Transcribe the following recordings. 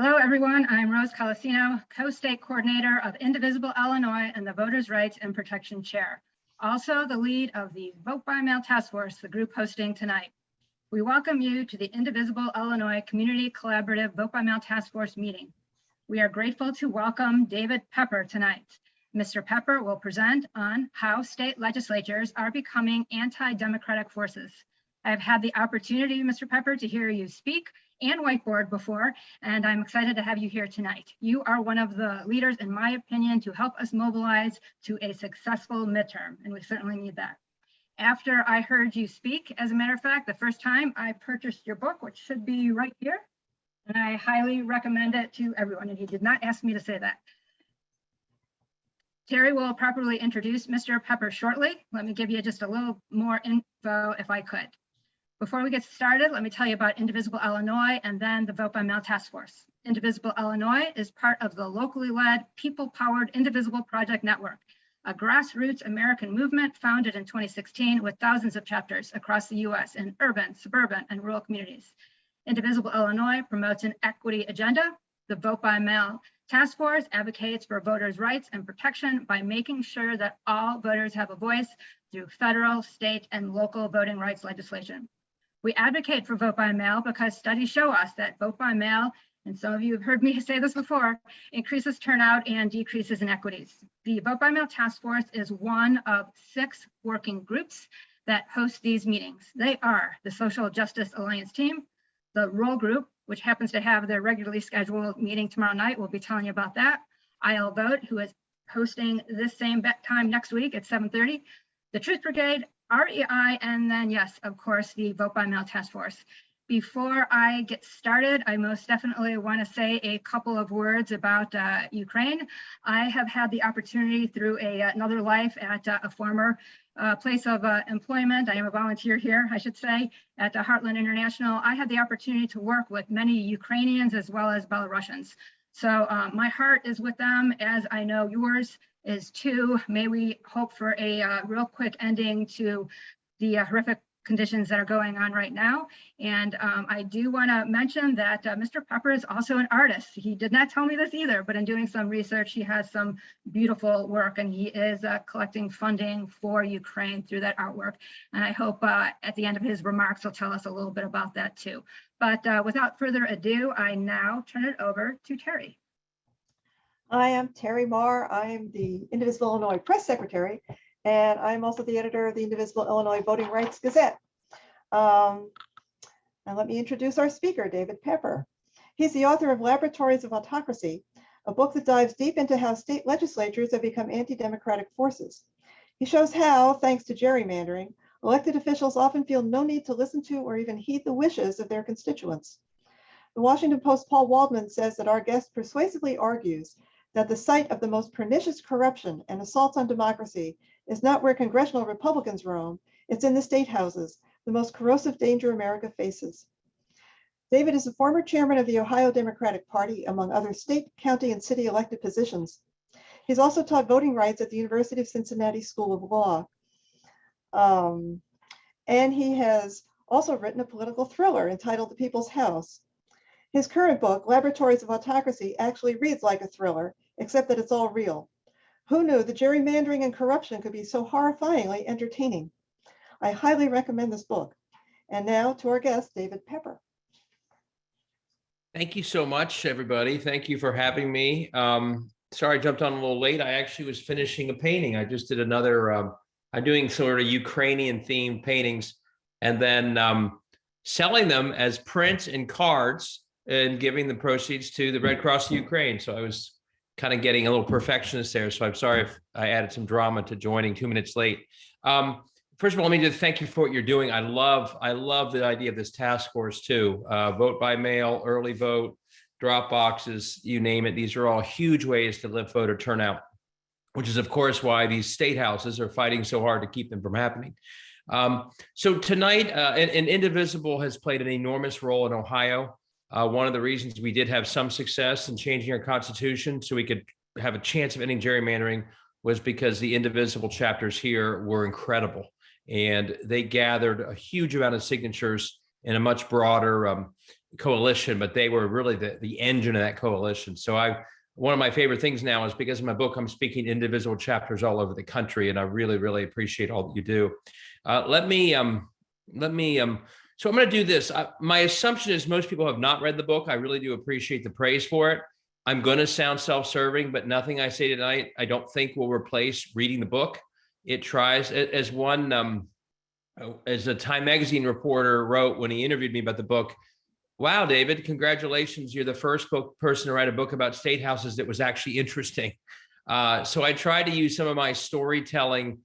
Hello, everyone. I'm Rose Colasino, co-state coordinator of Indivisible, Illinois, and the Voters' Rights and Protection Chair. Also the lead of the Vote by Mail Task Force, the group hosting tonight. We welcome you to the Indivisible, Illinois Community Collaborative Vote by Mail Task Force meeting. We are grateful to welcome David Pepper tonight. Mr. Pepper will present on how state legislatures are becoming anti-democratic forces. I've had the opportunity, Mr. Pepper, to hear you speak and whiteboard before, and I'm excited to have you here tonight. You are one of the leaders, in my opinion, to help us mobilize to a successful midterm, and we certainly need that. After I heard you speak, as a matter of fact, the first time I purchased your book, which should be right here, and I highly recommend it to everyone, and he did not ask me to say that. Terry will properly introduce Mr. Pepper shortly. Let me give you just a little more info if I could. Before we get started, let me tell you about Indivisible, Illinois, and then the Vote by Mail Task Force. Indivisible, Illinois is part of the locally led, people-powered Indivisible Project Network, a grassroots American movement founded in 2016 with thousands of chapters across the US in urban, suburban, and rural communities. Indivisible, Illinois promotes an equity agenda. The Vote by Mail Task Force advocates for voters' rights and protection by making sure that all voters have a voice through federal, state, and local voting rights legislation. We advocate for vote by mail because studies show us that vote by mail, and some of you have heard me say this before, increases turnout and decreases inequities. The Vote by Mail Task Force is one of 6 working groups that host these meetings. They are the Social Justice Alliance team, the Roll Group, which happens to have their regularly scheduled meeting tomorrow night. We'll be telling you about that. I'll Vote, who is hosting this same time next week at 7:30. The Truth Brigade, REI, and then, yes, of course, the Vote by Mail Task Force. Before I get started, I most definitely want to say a couple of words about Ukraine. I have had the opportunity through another life at a former place of employment. I am a volunteer here, I should say, at Heartland International. I had the opportunity to work with many Ukrainians as well as Belarusians. So my heart is with them, as I know yours is too. May we hope for a real quick ending to the horrific conditions that are going on right now. And I do want to mention that Mr. Pepper is also an artist. He did not tell me this either, but in doing some research, he has some beautiful work, and he is collecting funding for Ukraine through that artwork. And I hope at the end of his remarks, he'll tell us a little bit about that too. But without further ado, I now turn it over to Terry. I am Terry Marr. I am the Indivisible, Illinois Press Secretary, and I'm also the editor of the Indivisible, Illinois Voting Rights Gazette. And let me introduce our speaker, David Pepper. He's the author of Laboratories of Autocracy, a book that dives deep into how state legislatures have become anti-democratic forces. He shows how, thanks to gerrymandering, elected officials often feel no need to listen to or even heed the wishes of their constituents. The Washington Post's Paul Waldman says that our guest persuasively argues that the site of the most pernicious corruption and assaults on democracy is not where congressional Republicans roam, it's in the statehouses, the most corrosive danger America faces. David is a former chairman of the Ohio Democratic Party, among other state, county, and city elected positions. He's also taught voting rights at the University of Cincinnati School of Law. And he has also written a political thriller entitled The People's House. His current book, Laboratories of Autocracy, actually reads like a thriller, except that it's all real. Who knew that gerrymandering and corruption could be so horrifyingly entertaining? I highly recommend this book. And now to our guest, David Pepper. Thank you so much, everybody. Thank you for having me. Sorry I jumped on a little late. I actually was finishing a painting. I just did another, I'm doing sort of Ukrainian themed paintings and then selling them as prints and cards and giving the proceeds to the Red Cross of Ukraine. So I was kind of getting a little perfectionist there. So I'm sorry if I added some drama to joining 2 minutes late. First of all, let me just thank you for what you're doing. I love the idea of this task force too. Vote by mail, early vote, drop boxes, you name it. These are all huge ways to lift voter turnout, which is of course why these state houses are fighting so hard to keep them from happening. So tonight, and Indivisible has played an enormous role in Ohio. One of the reasons we did have some success in changing our constitution so we could have a chance of ending gerrymandering was because the Indivisible chapters here were incredible. And they gathered a huge amount of signatures in a much broader coalition, but they were really the engine of that coalition. So one of my favorite things now is because of my book, I'm speaking Indivisible chapters all over the country, and I really, really appreciate all that you do. So I'm going to do this. My assumption is most people have not read the book. I really do appreciate the praise for it. I'm going to sound self-serving, but nothing I say tonight, I don't think will replace reading the book. It tries, as a Time Magazine reporter wrote when he interviewed me about the book, "Wow, David, congratulations. You're the first person to write a book about state houses that was actually interesting." So I tried to use some of my storytelling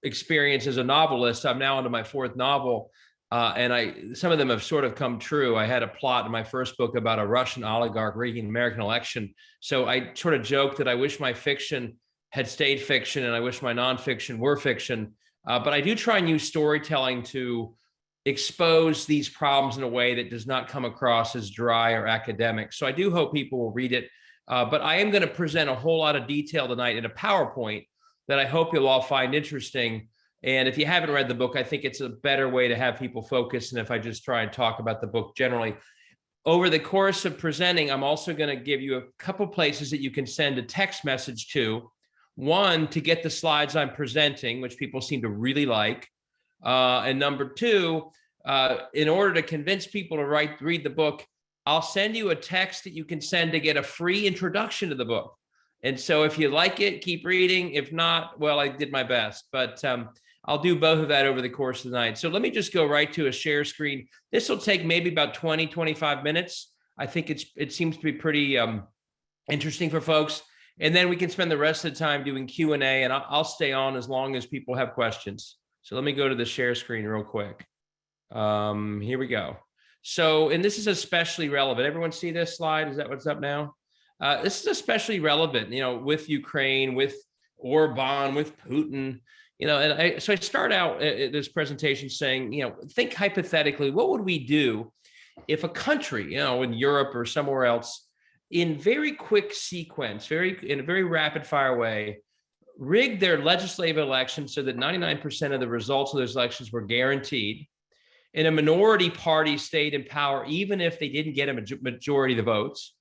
experience as a novelist. I'm now onto my fourth novel. And some of them have sort of come true. I had a plot in my first book about a Russian oligarch rigging an American election. So I sort of joked that I wish my fiction had stayed fiction and I wish my nonfiction were fiction. But I do try and use storytelling to expose these problems in a way that does not come across as dry or academic. So I do hope people will read it. But I am going to present a whole lot of detail tonight in a PowerPoint that I hope you'll all find interesting. And if you haven't read the book, I think it's a better way to have people focus than if I just try and talk about the book generally. Over the course of presenting, I'm also going to give you a couple places that you can send a text message to. One, to get the slides I'm presenting, which people seem to really like. And number two, in order to convince people to read the book, I'll send you a text that you can send to get a free introduction to the book. And so if you like it, keep reading. If not, well, I did my best. But I'll do both of that over the course of the night. So let me just go right to a share screen. This will take maybe about 20, 25 minutes. I think it seems to be pretty interesting for folks. And then we can spend the rest of the time doing Q&A, and I'll stay on as long as people have questions. So let me go to the share screen real quick. Here we go. So, and this is especially relevant. Everyone see this slide? Is that what's up now? This is especially relevant, with Ukraine, with Orban, with Putin. So I start out this presentation saying, think hypothetically, what would we do if a country, in Europe or somewhere else, in very quick sequence, in a very rapid fire way, rigged their legislative elections so that 99% of the results of those elections were guaranteed, and a minority party stayed in power, even if they didn't get a majority of the votes.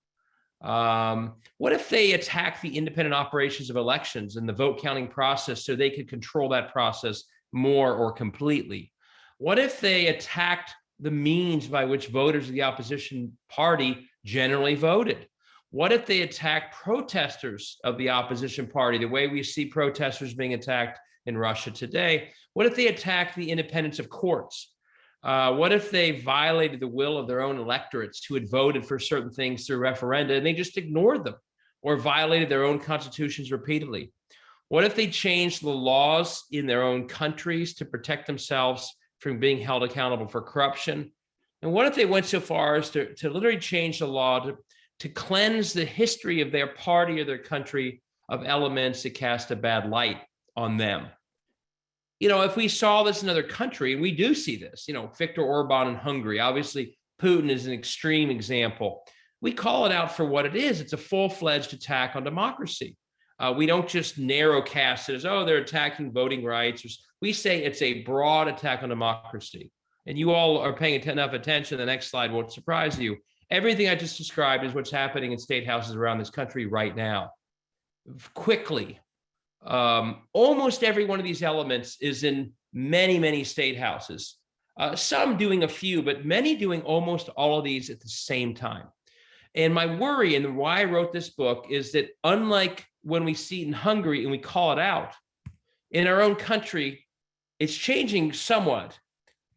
What if they attacked the independent operations of elections and the vote counting process so they could control that process more or completely? What if they attacked the means by which voters of the opposition party generally voted? What if they attacked protesters of the opposition party, the way we see protesters being attacked in Russia today? What if they attacked the independence of courts? What if they violated the will of their own electorates who had voted for certain things through referenda and they just ignored them, or violated their own constitutions repeatedly? What if they changed the laws in their own countries to protect themselves from being held accountable for corruption? And what if they went so far as to literally change the law to cleanse the history of their party or their country of elements that cast a bad light on them? If we saw this in another country, and we do see this, Viktor Orban in Hungary, obviously Putin is an extreme example. We call it out for what it is. It's a full-fledged attack on democracy. We don't just narrow cast it as, they're attacking voting rights. We say it's a broad attack on democracy. And you all are paying enough attention. The next slide won't surprise you. Everything I just described is what's happening in state houses around this country right now. Quickly. Almost every one of these elements is in many, many state houses, some doing a few, but many doing almost all of these at the same time. And my worry and why I wrote this book is that unlike when we see it in Hungary and we call it out, in our own country, it's changing somewhat.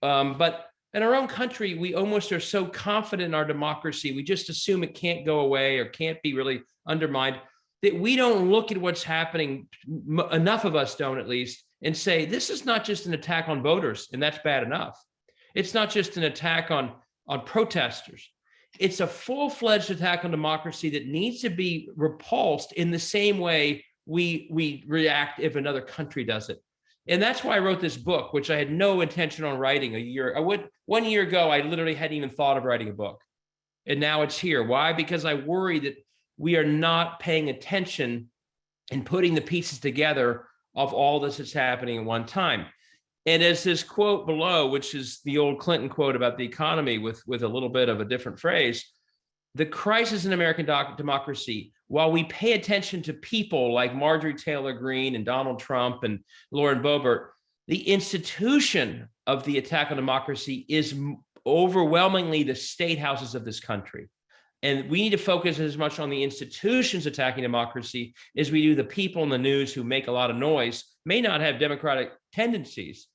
But in our own country, we almost are so confident in our democracy, we just assume it can't go away or can't be really undermined, that we don't look at what's happening, enough of us don't at least, and say, this is not just an attack on voters, and that's bad enough. It's not just an attack on protesters. It's a full-fledged attack on democracy that needs to be repulsed in the same way we react if another country does it. And that's why I wrote this book, which I had no intention on writing 1 year ago, I literally hadn't even thought of writing a book. And now it's here. Why? Because I worry that we are not paying attention and putting the pieces together of all this that's happening at one time. And as this quote below, which is the old Clinton quote about the economy with a little bit of a different phrase, the crisis in American democracy, while we pay attention to people like Marjorie Taylor Greene and Donald Trump and Lauren Boebert, the institution of the attack on democracy is overwhelmingly the state houses of this country. And we need to focus as much on the institutions attacking democracy as we do the people in the news who make a lot of noise, may not have democratic tendencies,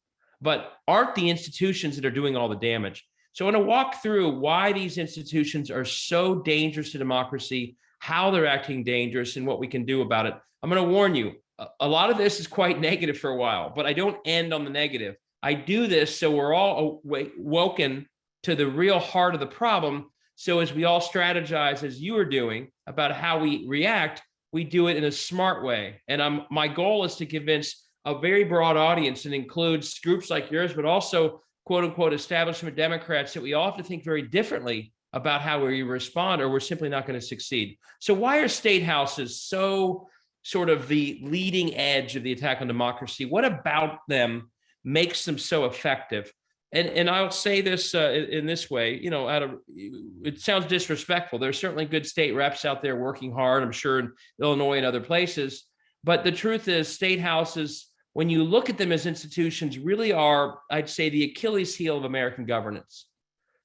but aren't the institutions that are doing all the damage. So I want to walk through why these institutions are so dangerous to democracy, how they're acting dangerous, and what we can do about it. I'm going to warn you, a lot of this is quite negative for a while, but I don't end on the negative. I do this so we're all woken to the real heart of the problem. So as we all strategize, as you are doing, about how we react, we do it in a smart way. And my goal is to convince a very broad audience, and includes groups like yours, but also quote unquote establishment Democrats, that we all have to think very differently about how we respond, or we're simply not going to succeed. So why are state houses so sort of the leading edge of the attack on democracy? What about them makes them so effective? And I'll say this in this way, it sounds disrespectful. There's certainly good state reps out there working hard, I'm sure in Illinois and other places. But the truth is, state houses, when you look at them as institutions, really are, I'd say, the Achilles heel of American governance.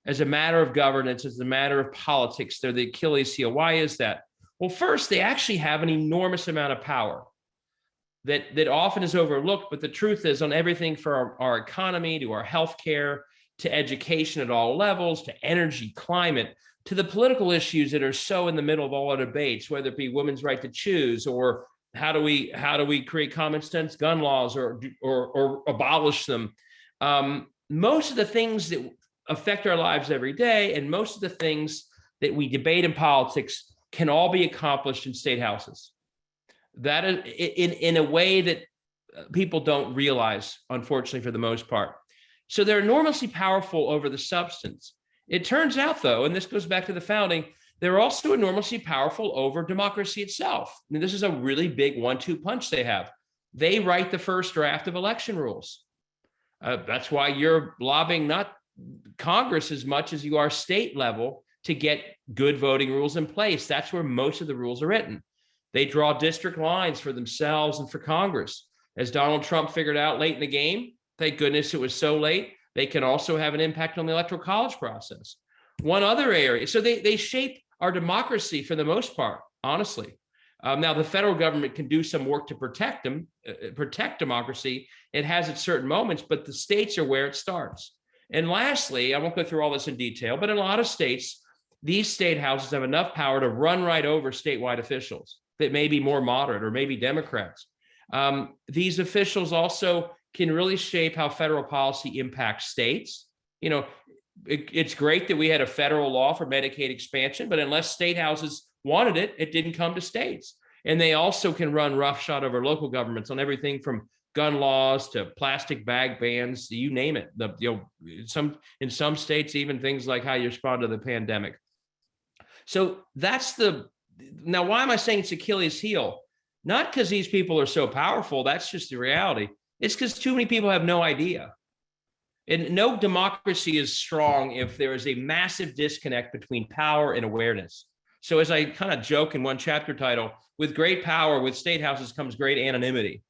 As a matter of governance, as a matter of politics, they're the Achilles heel. Why is that? Well, first, they actually have an enormous amount of power that often is overlooked. But the truth is, on everything from our economy to our healthcare to education at all levels to energy, climate, to the political issues that are so in the middle of all our debates, whether it be women's right to choose, or how do we create common sense gun laws, or abolish them. Most of the things that affect our lives every day, and most of the things that we debate in politics, can all be accomplished in state houses. That is in a way that people don't realize, unfortunately, for the most part. So they're enormously powerful over the substance. It turns out, though, and this goes back to the founding, they're also enormously powerful over democracy itself. I mean, this is a really big 1-2 punch they have. They write the first draft of election rules. That's why you're lobbying not Congress as much as you are state level to get good voting rules in place. That's where most of the rules are written. They draw district lines for themselves and for Congress. As Donald Trump figured out late in the game, thank goodness it was so late, they can also have an impact on the electoral college process. One other area, so they shape our democracy for the most part, honestly. Now, the federal government can do some work to protect them, protect democracy. It has at certain moments, but the states are where it starts. And lastly, I won't go through all this in detail, but in a lot of states, these state houses have enough power to run right over statewide officials that may be more moderate or maybe Democrats. These officials also can really shape how federal policy impacts states. It's great that we had a federal law for Medicaid expansion, but unless state houses wanted it, it didn't come to states. And they also can run roughshod over local governments on everything from gun laws to plastic bag bans, you name it. In some states, even things like how you respond to the pandemic. So now why am I saying it's Achilles heel? Not because these people are so powerful, that's just the reality. It's because too many people have no idea. And no democracy is strong if there is a massive disconnect between power and awareness. So as I kind of joke in one chapter title, with great power, with state houses comes great anonymity.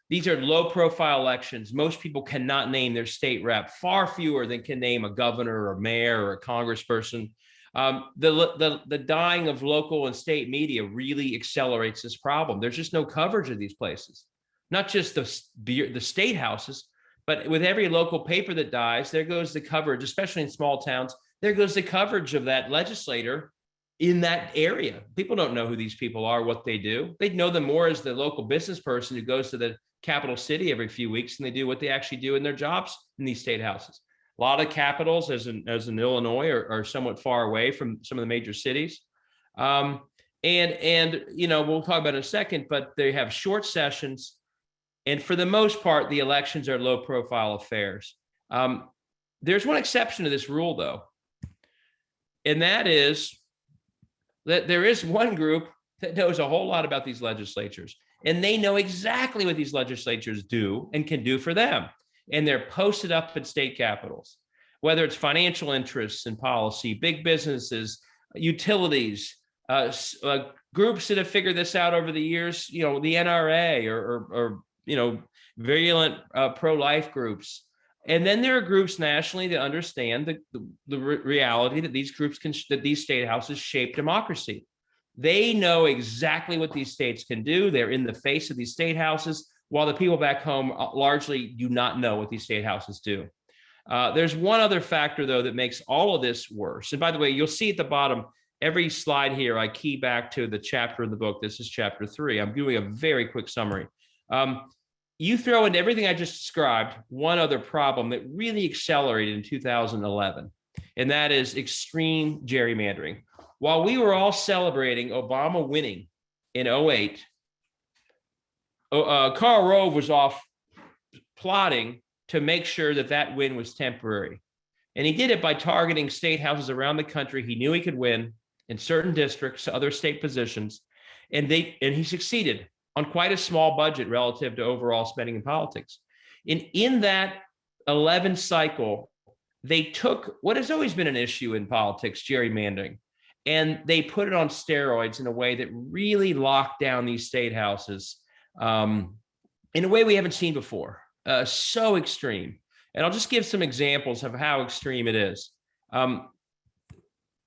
These are low profile elections. Most people cannot name their state rep, far fewer than can name a governor or mayor or a congressperson. The dying of local and state media really accelerates this problem. There's just no coverage of these places, not just the state houses, but with every local paper that dies, there goes the coverage, especially in small towns, there goes the coverage of that legislator in that area. People don't know who these people are, what they do. They'd know them more as the local business person who goes to the capital city every few weeks than they do what they actually do in their jobs in these state houses. A lot of capitals, as in Illinois, are somewhat far away from some of the major cities. And we'll talk about it in a second, but they have short sessions. And for the most part, the elections are low profile affairs. There's one exception to this rule, though. And that is that there is one group that knows a whole lot about these legislatures. And they know exactly what these legislatures do and can do for them. And they're posted up at state capitals, whether it's financial interests and policy, big businesses, utilities, groups that have figured this out over the years, the NRA or virulent pro-life groups. And then there are groups nationally that understand the reality that these groups that these state houses shape democracy. They know exactly what these states can do. They're in the face of these state houses, while the people back home largely do not know what these state houses do. There's one other factor, though, that makes all of this worse. And by the way, you'll see at the bottom, every slide here, I key back to the chapter in the book. This is chapter 3. I'm doing a very quick summary. You throw in everything I just described, one other problem that really accelerated in 2011, and that is extreme gerrymandering. While we were all celebrating Obama winning in 2008, Karl Rove was off plotting to make sure that win was temporary. And he did it by targeting state houses around the country he knew he could win in certain districts, other state positions, and he succeeded on quite a small budget relative to overall spending in politics. In that 11 cycle, they took what has always been an issue in politics, gerrymandering, and they put it on steroids in a way that really locked down these state houses in a way we haven't seen before. So extreme. And I'll just give some examples of how extreme it is.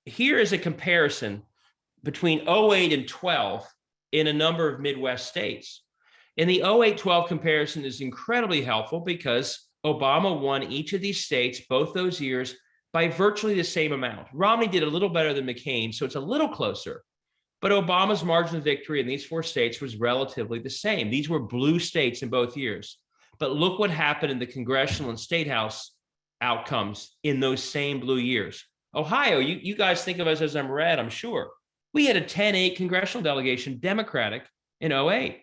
Here is a comparison between 2008 and 12 in a number of Midwest states. And the 2008-12 comparison is incredibly helpful because Obama won each of these states, both those years, by virtually the same amount. Romney did a little better than McCain, so it's a little closer. But Obama's margin of victory in these 4 states was relatively the same. These were blue states in both years. But look what happened in the congressional and state house outcomes in those same blue years. Ohio, you guys think of us as I'm red, I'm sure. We had a 10-8 congressional delegation, Democratic, in 2008.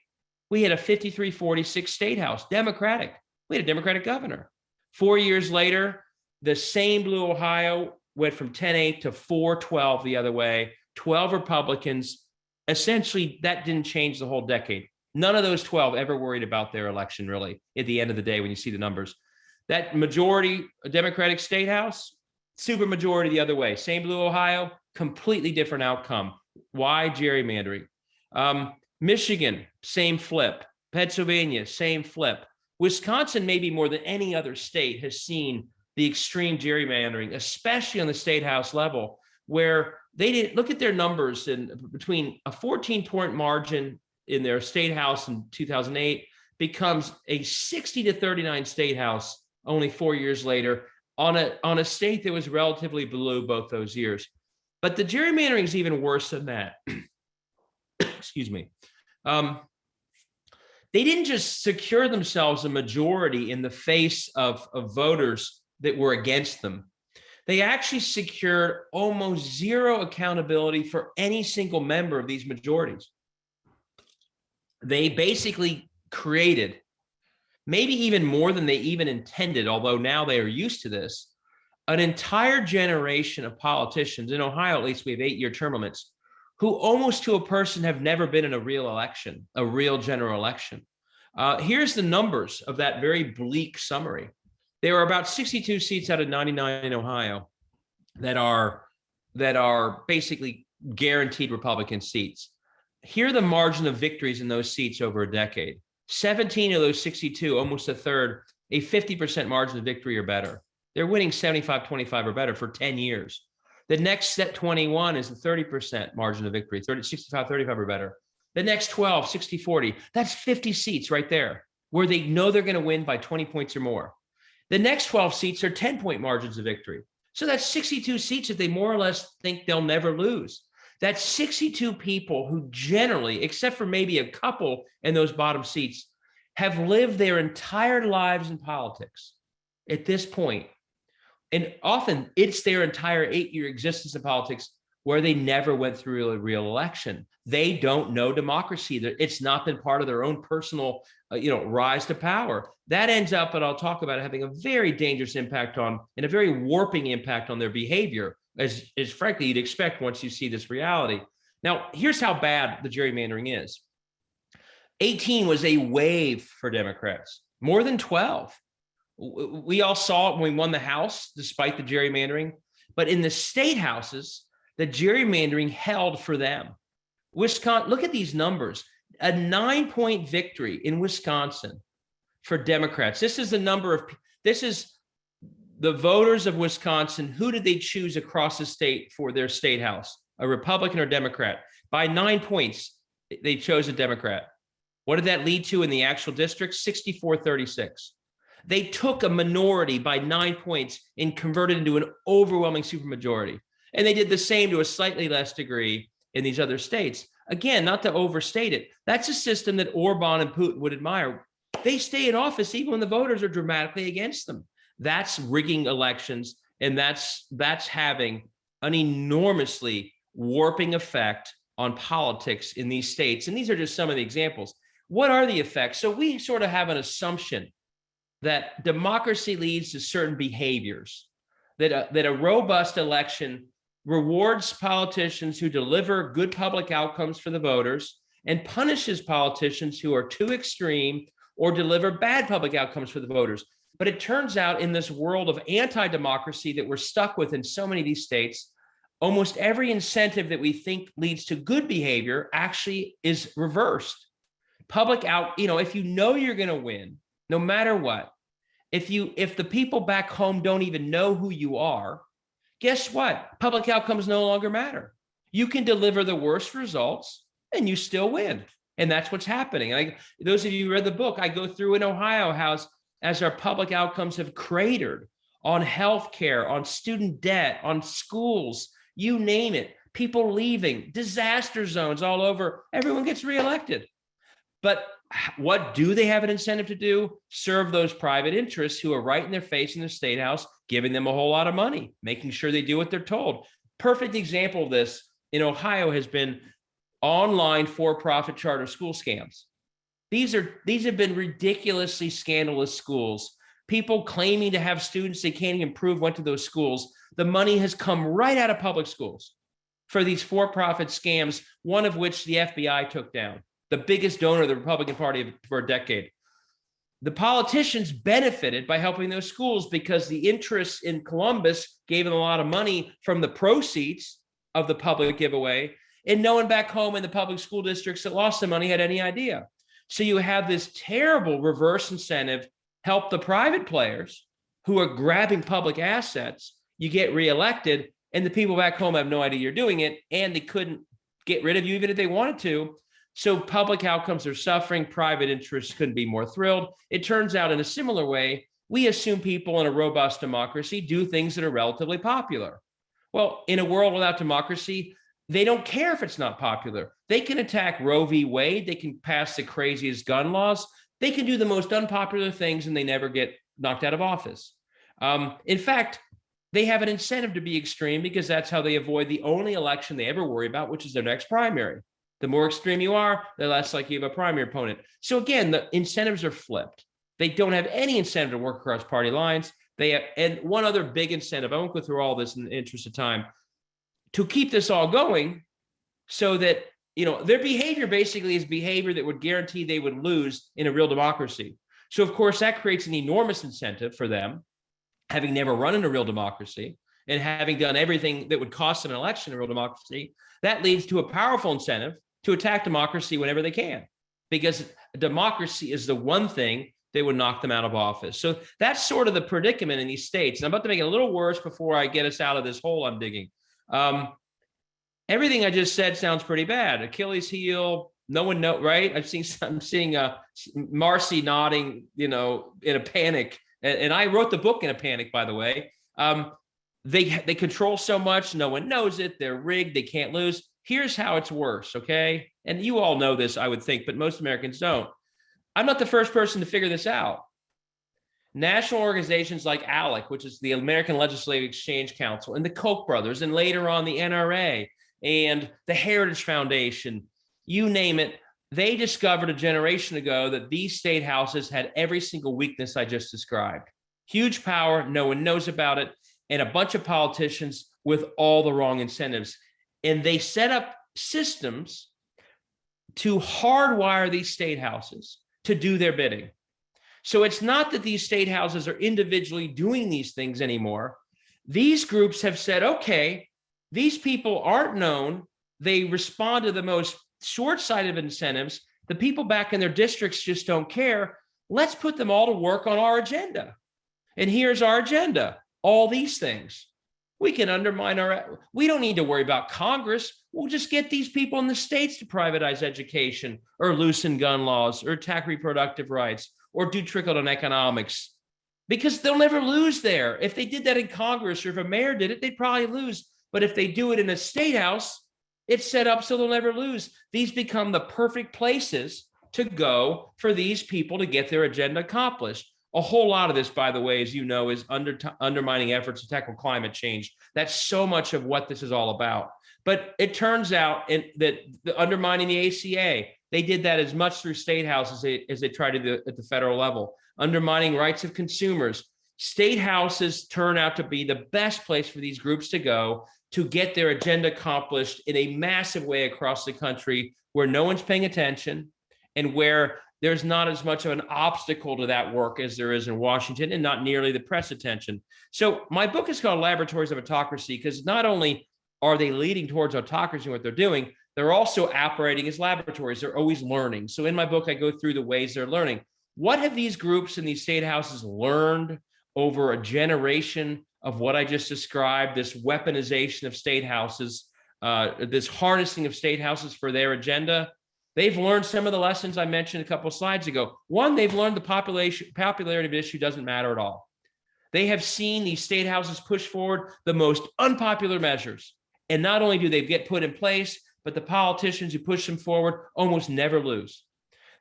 We had a 53-46 state house, Democratic. We had a Democratic governor. 4 years later, the same blue Ohio went from 10-8 to 4-12 the other way, 12 Republicans. Essentially, that didn't change the whole decade. None of those 12 ever worried about their election, really, at the end of the day when you see the numbers. That majority Democratic state house, super majority the other way. Same blue Ohio, completely different outcome. Why gerrymandering? Michigan, same flip. Pennsylvania, same flip. Wisconsin, maybe more than any other state, has seen the extreme gerrymandering, especially on the state house level, where they didn't look at their numbers in between a 14-point margin in their state house in 2008 becomes a 60-39 state house only 4 years later on a state that was relatively blue both those years. But the gerrymandering is even worse than that. Excuse me. They didn't just secure themselves a majority in the face of voters that were against them. They actually secured almost zero accountability for any single member of these majorities. They basically created, maybe even more than they even intended, although now they are used to this, an entire generation of politicians, in Ohio at least we have 8-year term limits, who almost to a person have never been in a real election, a real general election. Here's the numbers of that very bleak summary. There are about 62 seats out of 99 in Ohio that are basically guaranteed Republican seats. Here are the margin of victories in those seats over a decade. 17 of those 62, almost a third, a 50% margin of victory or better. They're winning 75-25 or better for 10 years. The next set 21 is a 30% margin of victory, 65-35 or better. The next 12, 60-40, that's 50 seats right there where they know they're going to win by 20 points or more. The next 12 seats are 10-point margins of victory. So that's 62 seats that they more or less think they'll never lose. That's 62 people who generally, except for maybe a couple in those bottom seats, have lived their entire lives in politics at this point. And often it's their entire 8-year existence in politics where they never went through a real election. They don't know democracy. It's not been part of their own personal, rise to power. That ends up, and I'll talk about it, having a very dangerous impact on, and a very warping impact on their behavior, as frankly you'd expect once you see this reality. Now, here's how bad the gerrymandering is. 18 was a wave for Democrats, more than 12. We all saw it when we won the House, despite the gerrymandering. But in the state houses, the gerrymandering held for them. Wisconsin, look at these numbers. A 9-point victory in Wisconsin for Democrats. This is the voters of Wisconsin. Who did they choose across the state for their state house? A Republican or Democrat? By 9 points, they chose a Democrat. What did that lead to in the actual district? 64-36. They took a minority by 9 points and converted into an overwhelming supermajority. And they did the same to a slightly less degree in these other states. Again, not to overstate it, that's a system that Orban and Putin would admire. They stay in office even when the voters are dramatically against them. That's rigging elections, and that's having an enormously warping effect on politics in these states. And these are just some of the examples. What are the effects? So we sort of have an assumption that democracy leads to certain behaviors, that a robust election rewards politicians who deliver good public outcomes for the voters and punishes politicians who are too extreme or deliver bad public outcomes for the voters. But it turns out in this world of anti-democracy that we're stuck with in so many of these states, almost every incentive that we think leads to good behavior actually is reversed. If you know you're going to win, no matter what, if the people back home don't even know who you are, guess what? Public outcomes no longer matter. You can deliver the worst results and you still win. And that's what's happening. Those of you who read the book, I go through in Ohio how as our public outcomes have cratered on healthcare, on student debt, on schools, you name it, people leaving, disaster zones all over, everyone gets reelected. But what do they have an incentive to do? Serve those private interests who are right in their face in the state house, giving them a whole lot of money, making sure they do what they're told. Perfect example of this in Ohio has been online for-profit charter school scams. These have been ridiculously scandalous schools. People claiming to have students they can't even prove went to those schools. The money has come right out of public schools for these for-profit scams, one of which the FBI took down, the biggest donor of the Republican Party for a decade. The politicians benefited by helping those schools because the interests in Columbus gave them a lot of money from the proceeds of the public giveaway, and no one back home in the public school districts that lost the money had any idea. So you have this terrible reverse incentive, help the private players who are grabbing public assets, you get reelected, and the people back home have no idea you're doing it, and they couldn't get rid of you even if they wanted to. So public outcomes are suffering, private interests couldn't be more thrilled. It turns out in a similar way, we assume people in a robust democracy do things that are relatively popular. Well, in a world without democracy, they don't care if it's not popular. They can attack Roe v. Wade. They can pass the craziest gun laws. They can do the most unpopular things and they never get knocked out of office. In fact, they have an incentive to be extreme because that's how they avoid the only election they ever worry about, which is their next primary. The more extreme you are, the less likely you have a primary opponent. So again, the incentives are flipped. They don't have any incentive to work across party lines. And one other big incentive, I won't go through all this in the interest of time, to keep this all going so that, their behavior basically is behavior that would guarantee they would lose in a real democracy. So of course, that creates an enormous incentive for them, having never run in a real democracy and having done everything that would cost an election in a real democracy. That leads to a powerful incentive to attack democracy whenever they can, because democracy is the one thing that would knock them out of office. So that's sort of the predicament in these states. And I'm about to make it a little worse before I get us out of this hole I'm digging. Everything I just said sounds pretty bad. Achilles heel, no one knows, right? I'm seeing Marcy nodding, in a panic. And I wrote the book in a panic, by the way. They control so much, no one knows it. They're rigged, they can't lose. Here's how it's worse, okay? And you all know this, I would think, but most Americans don't. I'm not the first person to figure this out. National organizations like ALEC, which is the American Legislative Exchange Council, and the Koch brothers, and later on the NRA, and the Heritage Foundation, you name it, they discovered a generation ago that these state houses had every single weakness I just described. Huge power, no one knows about it, and a bunch of politicians with all the wrong incentives. And they set up systems to hardwire these state houses to do their bidding. So it's not that these state houses are individually doing these things anymore. These groups have said, okay, these people aren't known. They respond to the most short-sighted incentives. The people back in their districts just don't care. Let's put them all to work on our agenda. And here's our agenda, all these things. We can undermine we don't need to worry about Congress. We'll just get these people in the states to privatize education or loosen gun laws or attack reproductive rights or do trickle-down economics, because they'll never lose there. If they did that in Congress or if a mayor did it, they'd probably lose. But if they do it in a state house, it's set up so they'll never lose. These become the perfect places to go for these people to get their agenda accomplished. A whole lot of this, by the way, as you know, is undermining efforts to tackle climate change. That's so much of what this is all about. But it turns out that undermining the ACA, they did that as much through state houses as they tried to do at the federal level. Undermining rights of consumers. State houses turn out to be the best place for these groups to go to get their agenda accomplished in a massive way across the country where no one's paying attention and where there's not as much of an obstacle to that work as there is in Washington and not nearly the press attention. So my book is called Laboratories of Autocracy because not only are they leading towards autocracy in what they're doing, they're also operating as laboratories. They're always learning. So in my book, I go through the ways they're learning. What have these groups in these state houses learned over a generation of what I just described, this weaponization of state houses, this harnessing of state houses for their agenda? They've learned some of the lessons I mentioned a couple of slides ago. One, they've learned the popularity of an issue doesn't matter at all. They have seen these state houses push forward the most unpopular measures. And not only do they get put in place, but the politicians who push them forward almost never lose.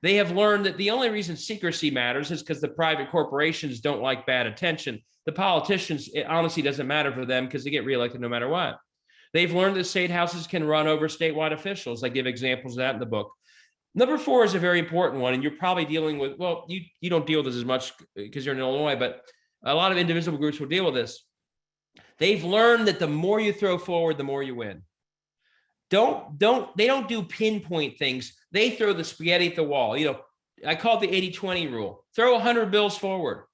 They have learned that the only reason secrecy matters is because the private corporations don't like bad attention. The politicians, it honestly doesn't matter for them because they get reelected no matter what. They've learned that state houses can run over statewide officials. I give examples of that in the book. Number 4 is a very important one, and you're probably dealing with, well, you don't deal with this as much because you're in Illinois, but a lot of indivisible groups will deal with this. They've learned that the more you throw forward, the more you win. They don't do pinpoint things. They throw the spaghetti at the wall. You know, I call it the 80-20 rule. Throw 100 bills forward.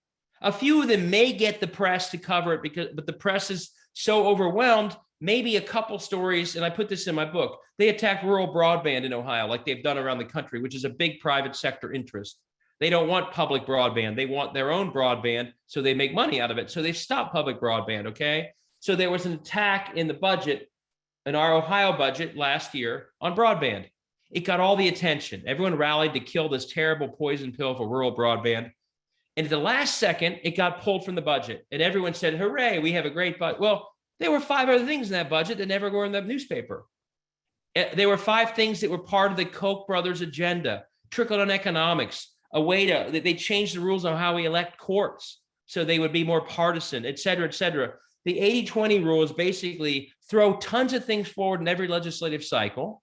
A few of them may get the press to cover it but the press is so overwhelmed. Maybe a couple stories, and I put this in my book. They attacked rural broadband in Ohio like they've done around the country, which is a big private sector interest. They don't want public broadband. They want their own broadband, so they make money out of it. So they stopped public broadband, okay? So there was an attack in the budget, in our Ohio budget last year on broadband. It got all the attention. Everyone rallied to kill this terrible poison pill for rural broadband. And at the last second, it got pulled from the budget. And everyone said, hooray, we have a great budget. Well, there were 5 other things in that budget that never were in the newspaper. There were 5 things that were part of the Koch brothers agenda. Trickle-down economics, a way they changed the rules on how we elect courts so they would be more partisan, et cetera, et cetera. The 80-20 rule is basically throw tons of things forward in every legislative cycle.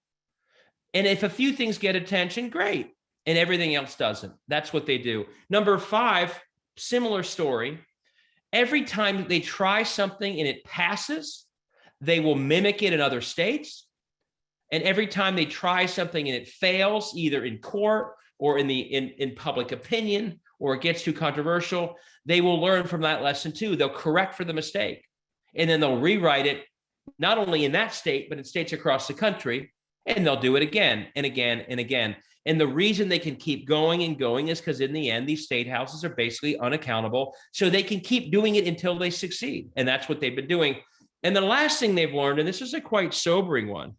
And if a few things get attention, great. And everything else doesn't. That's what they do. Number 5, similar story. Every time they try something and it passes, they will mimic it in other states. And every time they try something and it fails, either in court or in public opinion, or it gets too controversial, they will learn from that lesson too. They'll correct for the mistake. And then they'll rewrite it, not only in that state, but in states across the country. And they'll do it again and again and again. And the reason they can keep going and going is because in the end, these state houses are basically unaccountable. So they can keep doing it until they succeed. And that's what they've been doing. And the last thing they've learned, and this is a quite sobering one,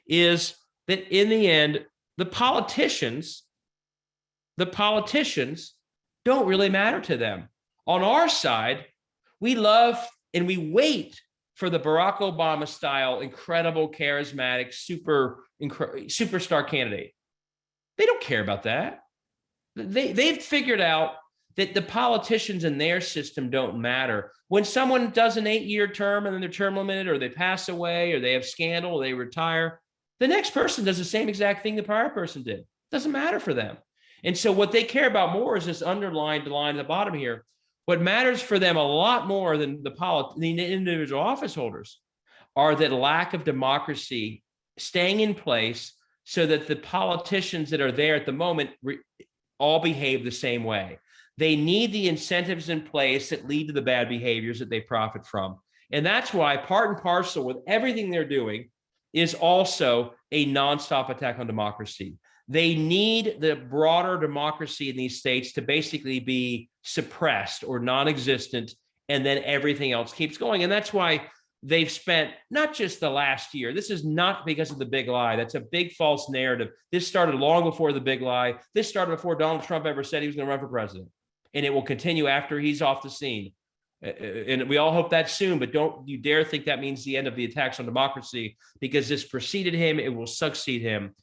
is that in the end, the politicians don't really matter to them. On our side, we love and we wait for the Barack Obama style, incredible, charismatic, superstar candidate. They don't care about that. They've figured out that the politicians in their system don't matter. When someone does an 8-year term and then they're term limited, or they pass away, or they have scandal, or they retire, the next person does the same exact thing the prior person did. Doesn't matter for them. And so what they care about more is this underlined line at the bottom here. What matters for them a lot more than the individual office holders are that lack of democracy staying in place so that the politicians that are there at the moment all behave the same way. They need the incentives in place that lead to the bad behaviors that they profit from. And that's why part and parcel with everything they're doing is also a nonstop attack on democracy. They need the broader democracy in these states to basically be suppressed or non-existent, and then everything else keeps going. And that's why they've spent not just the last year. This is not because of the big lie. That's a big false narrative. This started long before the big lie. This started before Donald Trump ever said he was going to run for president. And it will continue after he's off the scene. And we all hope that's soon, but don't you dare think that means the end of the attacks on democracy, because this preceded him. It will succeed him.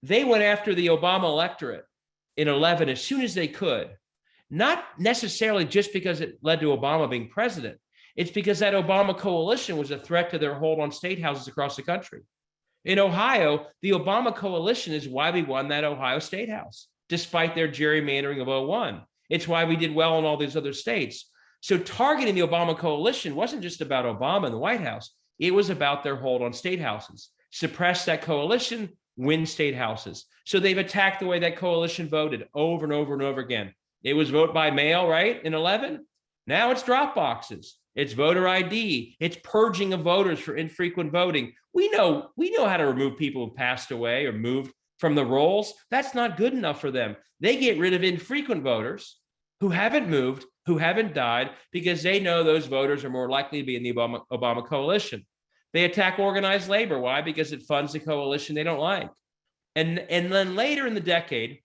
They went after the Obama electorate in 2011 as soon as they could, not necessarily just because it led to Obama being president. It's because that Obama coalition was a threat to their hold on state houses across the country. In Ohio, the Obama coalition is why we won that Ohio state house, despite their gerrymandering of 2001. It's why we did well in all these other states. So targeting the Obama coalition wasn't just about Obama and the White House. It was about their hold on state houses. Suppress that coalition, win state houses. So they've attacked the way that coalition voted over and over and over again. It was vote by mail, right, in 11? Now it's drop boxes. It's voter ID. It's purging of voters for infrequent voting. We know how to remove people who passed away or moved from the rolls. That's not good enough for them. They get rid of infrequent voters who haven't moved, who haven't died, because they know those voters are more likely to be in the Obama coalition. They attack organized labor. Why? Because it funds the coalition they don't like. And then later in the decade,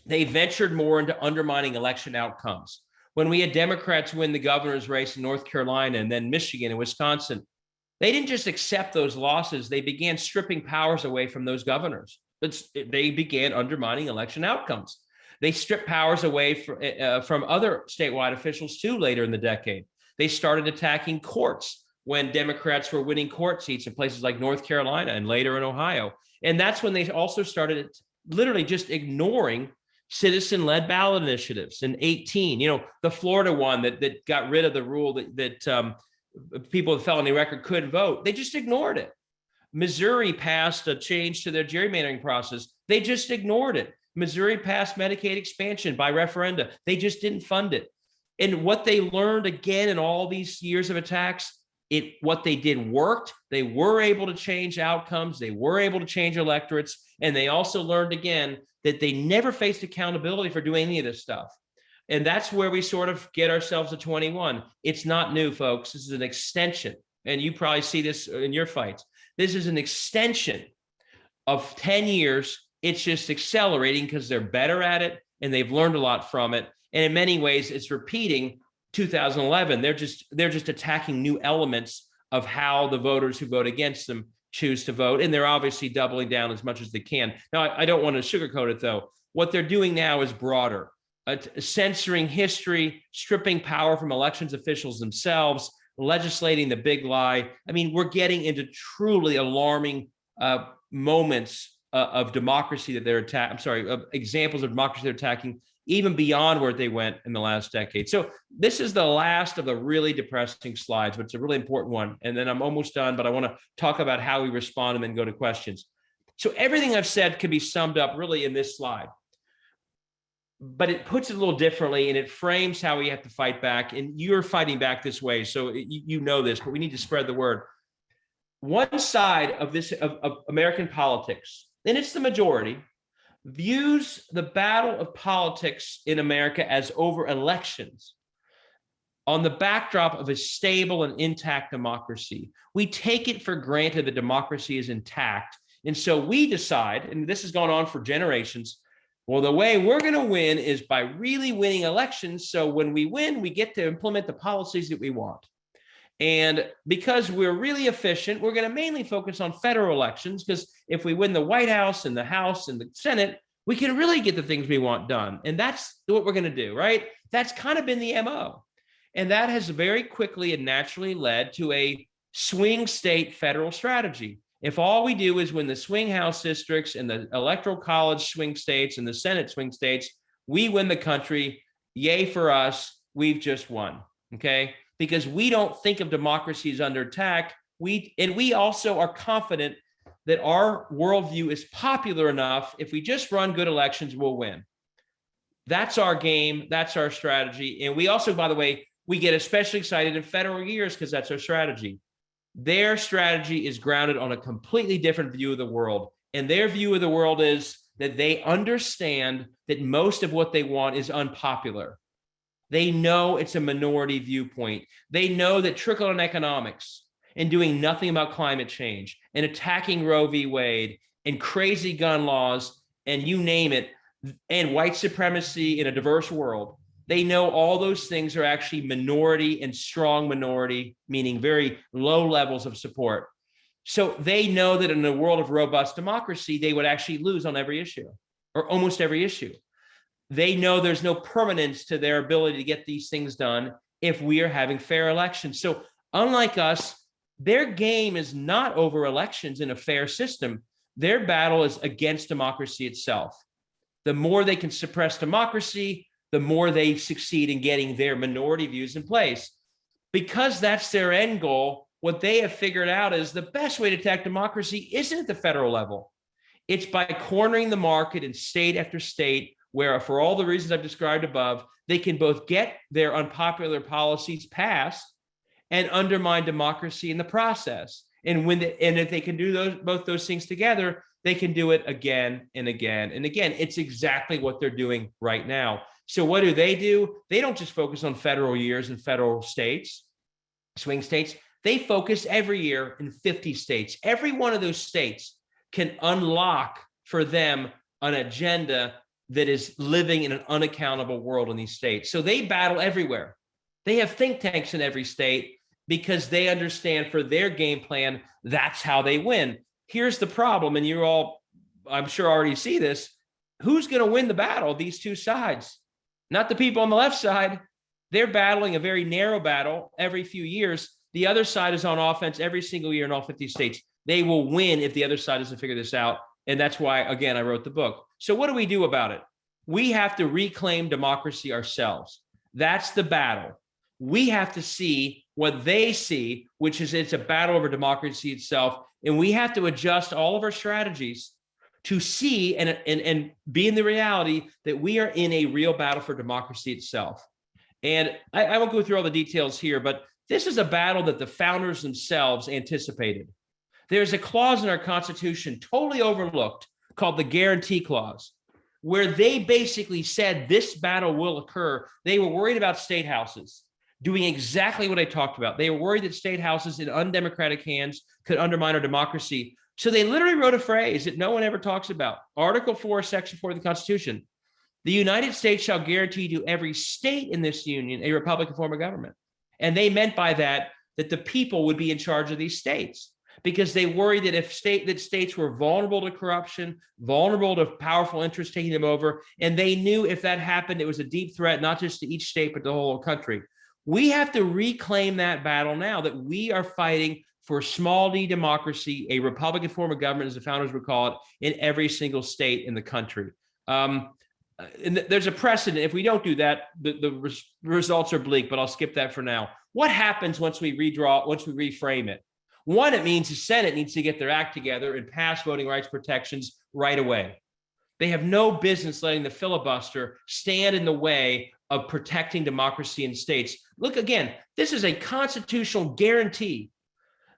they ventured more into undermining election outcomes. When we had Democrats win the governor's race in North Carolina and then Michigan and Wisconsin, they didn't just accept those losses. They began stripping powers away from those governors. They began undermining election outcomes. They stripped powers away from other statewide officials too later in the decade. They started attacking courts when Democrats were winning court seats in places like North Carolina and later in Ohio. And that's when they also started literally just ignoring citizen-led ballot initiatives in 2018. You know, the Florida one that got rid of the rule that people with felony record couldn't vote. They just ignored it. Missouri passed a change to their gerrymandering process. They just ignored it. Missouri passed Medicaid expansion by referenda. They just didn't fund it. And what they learned again in all these years of attacks, what they did worked. They were able to change outcomes. They were able to change electorates. And they also learned again that they never faced accountability for doing any of this stuff. And that's where we sort of get ourselves to 21. It's not new, folks. This is an extension. And you probably see this in your fights. This is an extension of 10 years. It's just accelerating because they're better at it and they've learned a lot from it. And in many ways, it's repeating 2011. They're just attacking new elements of how the voters who vote against them choose to vote. And they're obviously doubling down as much as they can. Now, I don't want to sugarcoat it, though. What they're doing now is broader, censoring history, stripping power from elections officials themselves, legislating the big lie. I mean, we're getting into truly alarming moments of democracy that they're attacking. Of examples of democracy they're attacking, even beyond where they went in the last decade. So this is the last of the really depressing slides, but it's a really important one. And then I'm almost done, but I want to talk about how we respond and then go to questions. So everything I've said can be summed up really in this slide, but it puts it a little differently and it frames how we have to fight back. And you're fighting back this way. So you know this, but we need to spread the word. One side of this, of American politics, and it's the majority, views the battle of politics in America as over elections on the backdrop of a stable and intact democracy. We take it for granted that democracy is intact. And so we decide, and this has gone on for generations, well, the way we're going to win is by really winning elections. So when we win, we get to implement the policies that we want. And because we're really efficient, we're going to mainly focus on federal elections, because if we win the White House and the House and the Senate, we can really get the things we want done. And that's what we're going to do, right? That's kind of been the MO. And that has very quickly and naturally led to a swing state federal strategy. If all we do is win the swing House districts and the Electoral College swing states and the Senate swing states, we win the country. Yay for us. We've just won. Okay. Because we don't think of democracy as under attack. We also are confident that our worldview is popular enough. If we just run good elections, we'll win. That's our game. That's our strategy. And we also, by the way, we get especially excited in federal years because that's our strategy. Their strategy is grounded on a completely different view of the world. And their view of the world is that they understand that most of what they want is unpopular. They know it's a minority viewpoint. They know that trickle-down economics and doing nothing about climate change and attacking Roe v. Wade and crazy gun laws and you name it, and white supremacy in a diverse world, they know all those things are actually minority and strong minority, meaning very low levels of support. So they know that in a world of robust democracy, they would actually lose on every issue or almost every issue. They know there's no permanence to their ability to get these things done if we are having fair elections. So unlike us, their game is not over elections in a fair system. Their battle is against democracy itself. The more they can suppress democracy, the more they succeed in getting their minority views in place. Because that's their end goal, what they have figured out is the best way to attack democracy isn't at the federal level. It's by cornering the market in state after state, where for all the reasons I've described above, they can both get their unpopular policies passed and undermine democracy in the process. And if they can do both those things together, they can do it again and again and again. It's exactly what they're doing right now. So what do? They don't just focus on federal years and federal states, swing states. They focus every year in 50 states. Every one of those states can unlock for them an agenda that is living in an unaccountable world in these states. So they battle everywhere. They have think tanks in every state because they understand for their game plan, that's how they win. Here's the problem, and you all, I'm sure, already see this. Who's going to win the battle? These two sides, not the people on the left side. They're battling a very narrow battle every few years. The other side is on offense every single year in all 50 states. They will win if the other side doesn't figure this out. And that's why, again, I wrote the book. So what do we do about it? We have to reclaim democracy ourselves. That's the battle. We have to see what they see, which is it's a battle over democracy itself. And we have to adjust all of our strategies to see and be in the reality that we are in a real battle for democracy itself. And I won't go through all the details here, but this is a battle that the founders themselves anticipated. There's a clause in our Constitution totally overlooked called the Guarantee Clause, where they basically said this battle will occur. They were worried about statehouses doing exactly what I talked about. They were worried that statehouses in undemocratic hands could undermine our democracy. So they literally wrote a phrase that no one ever talks about. Article 4, Section 4 of the Constitution. The United States shall guarantee to every state in this union a Republican form of government. And they meant by that the people would be in charge of these states, because they worried that if states were vulnerable to corruption, vulnerable to powerful interests taking them over, and they knew if that happened, it was a deep threat, not just to each state, but the whole country. We have to reclaim that battle now, that we are fighting for small d democracy, a Republican form of government, as the founders would call it, in every single state in the country. And there's a precedent. If we don't do that, the results are bleak, but I'll skip that for now. What happens once we reframe it? One, it means the Senate needs to get their act together and pass voting rights protections right away. They have no business letting the filibuster stand in the way of protecting democracy in states. Look, again, this is a constitutional guarantee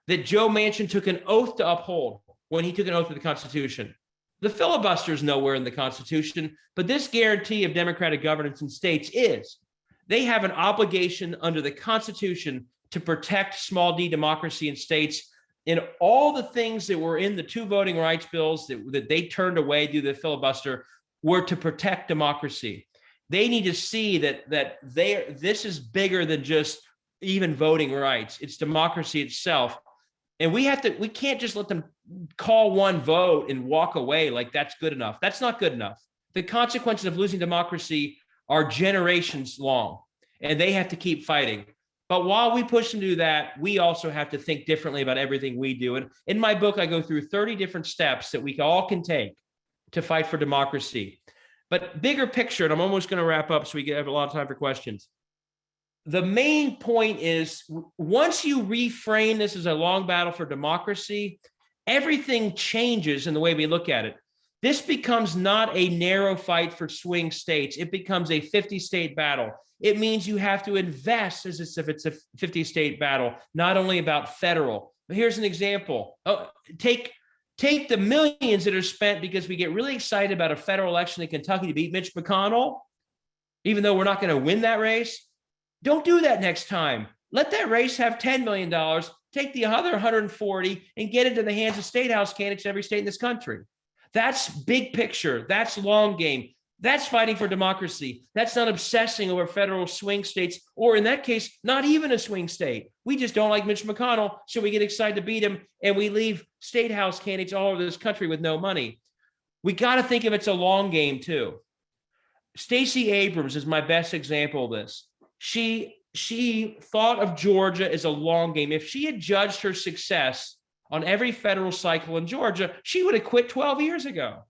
that Joe Manchin took an oath to uphold when he took an oath to the Constitution. The filibuster is nowhere in the Constitution, but this guarantee of democratic governance in states is. They have an obligation under the Constitution to protect small d democracy in states. And all the things that were in the two voting rights bills that they turned away due to the filibuster were to protect democracy. They need to see that this is bigger than just even voting rights. It's democracy itself. And we can't just let them call one vote and walk away like that's good enough. That's not good enough. The consequences of losing democracy are generations long, and they have to keep fighting. But while we push them to do that, we also have to think differently about everything we do. And in my book, I go through 30 different steps that we all can take to fight for democracy. But bigger picture, and I'm almost going to wrap up so we have a lot of time for questions. The main point is, once you reframe this as a long battle for democracy, everything changes in the way we look at it. This becomes not a narrow fight for swing states. It becomes a 50-state battle. It means you have to invest as if it's a 50-state battle, not only about federal. But here's an example. Take the millions that are spent because we get really excited about a federal election in Kentucky to beat Mitch McConnell, even though we're not going to win that race. Don't do that next time. Let that race have $10 million, take the other 140 and get into the hands of state house candidates in every state in this country. That's big picture. That's long game. That's fighting for democracy. That's not obsessing over federal swing states, or in that case, not even a swing state. We just don't like Mitch McConnell, so we get excited to beat him, and we leave state house candidates all over this country with no money. We got to think of it's a long game too. Stacey Abrams is my best example of this. She thought of Georgia as a long game. If she had judged her success on every federal cycle in Georgia, she would have quit 12 years ago.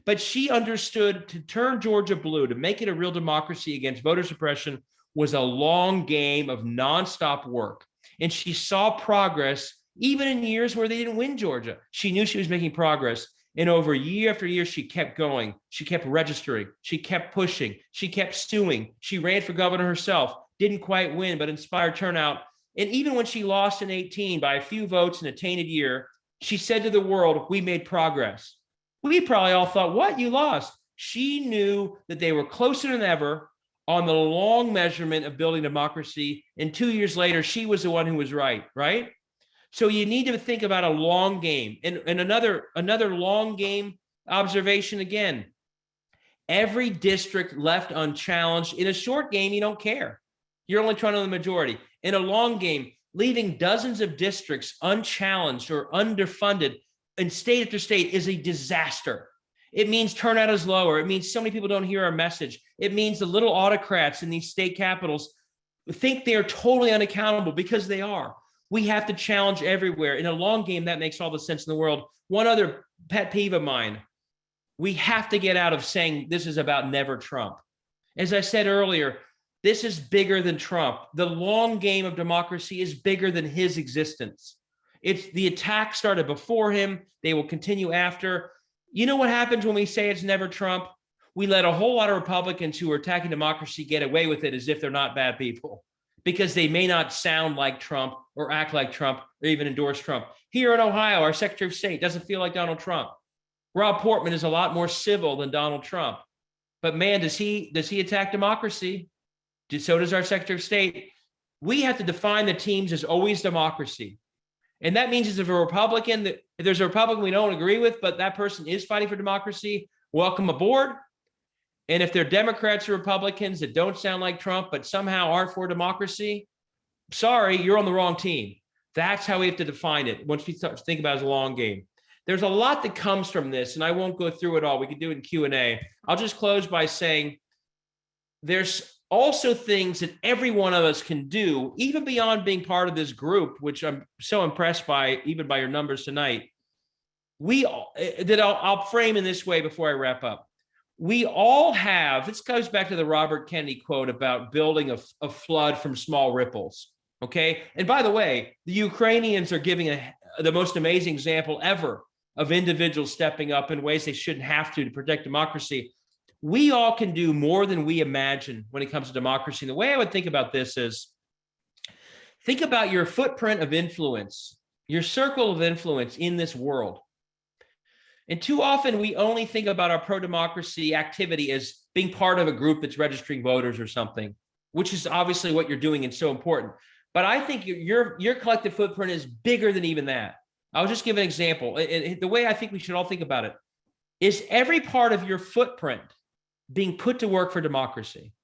But she understood to turn Georgia blue, to make it a real democracy against voter suppression, was a long game of nonstop work. And she saw progress even in years where they didn't win Georgia. She knew she was making progress. And over year after year, she kept going. She kept registering. She kept pushing. She kept suing. She ran for governor herself, didn't quite win, but inspired turnout. And even when she lost in 2018 by a few votes in a tainted year, she said to the world, we made progress. We probably all thought, what, you lost? She knew that they were closer than ever on the long measurement of building democracy. And 2 years later, she was the one who was right? So you need to think about a long game. And another long game observation again, every district left unchallenged. In a short game, you don't care. You're only trying to win the majority. In a long game, leaving dozens of districts unchallenged or underfunded in state after state is a disaster. It means turnout is lower. It means so many people don't hear our message. It means the little autocrats in these state capitals think they are totally unaccountable, because they are. We have to challenge everywhere. In a long game, that makes all the sense in the world. One other pet peeve of mine, we have to get out of saying this is about never Trump. As I said earlier, this is bigger than Trump. The long game of democracy is bigger than his existence. It's the attack started before him. They will continue after. You know what happens when we say it's never Trump? We let a whole lot of Republicans who are attacking democracy get away with it as if they're not bad people, because they may not sound like Trump or act like Trump or even endorse Trump. Here in Ohio, our Secretary of State doesn't feel like Donald Trump. Rob Portman is a lot more civil than Donald Trump. But man, does he attack democracy? So does our Secretary of State. We have to define the teams as always democracy. And that means if there's a Republican we don't agree with, but that person is fighting for democracy, welcome aboard. And if they're Democrats or Republicans that don't sound like Trump, but somehow aren't for democracy, sorry, you're on the wrong team. That's how we have to define it once we start to think about it as a long game. There's a lot that comes from this, and I won't go through it all. We can do it in Q&A. I'll just close by saying there's also things that every one of us can do, even beyond being part of this group, which I'm so impressed by, even by your numbers tonight. I'll frame in this way before I wrap up. We all have, this goes back to the Robert Kennedy quote about building a flood from small ripples, okay? And by the way, the Ukrainians are giving the most amazing example ever of individuals stepping up in ways they shouldn't have to protect democracy. We all can do more than we imagine when it comes to democracy. And the way I would think about this is, think about your footprint of influence, your circle of influence in this world. And too often we only think about our pro-democracy activity as being part of a group that's registering voters or something, which is obviously what you're doing and so important. But I think your collective footprint is bigger than even that. I'll just give an example. The way I think we should all think about it is every part of your footprint being put to work for democracy.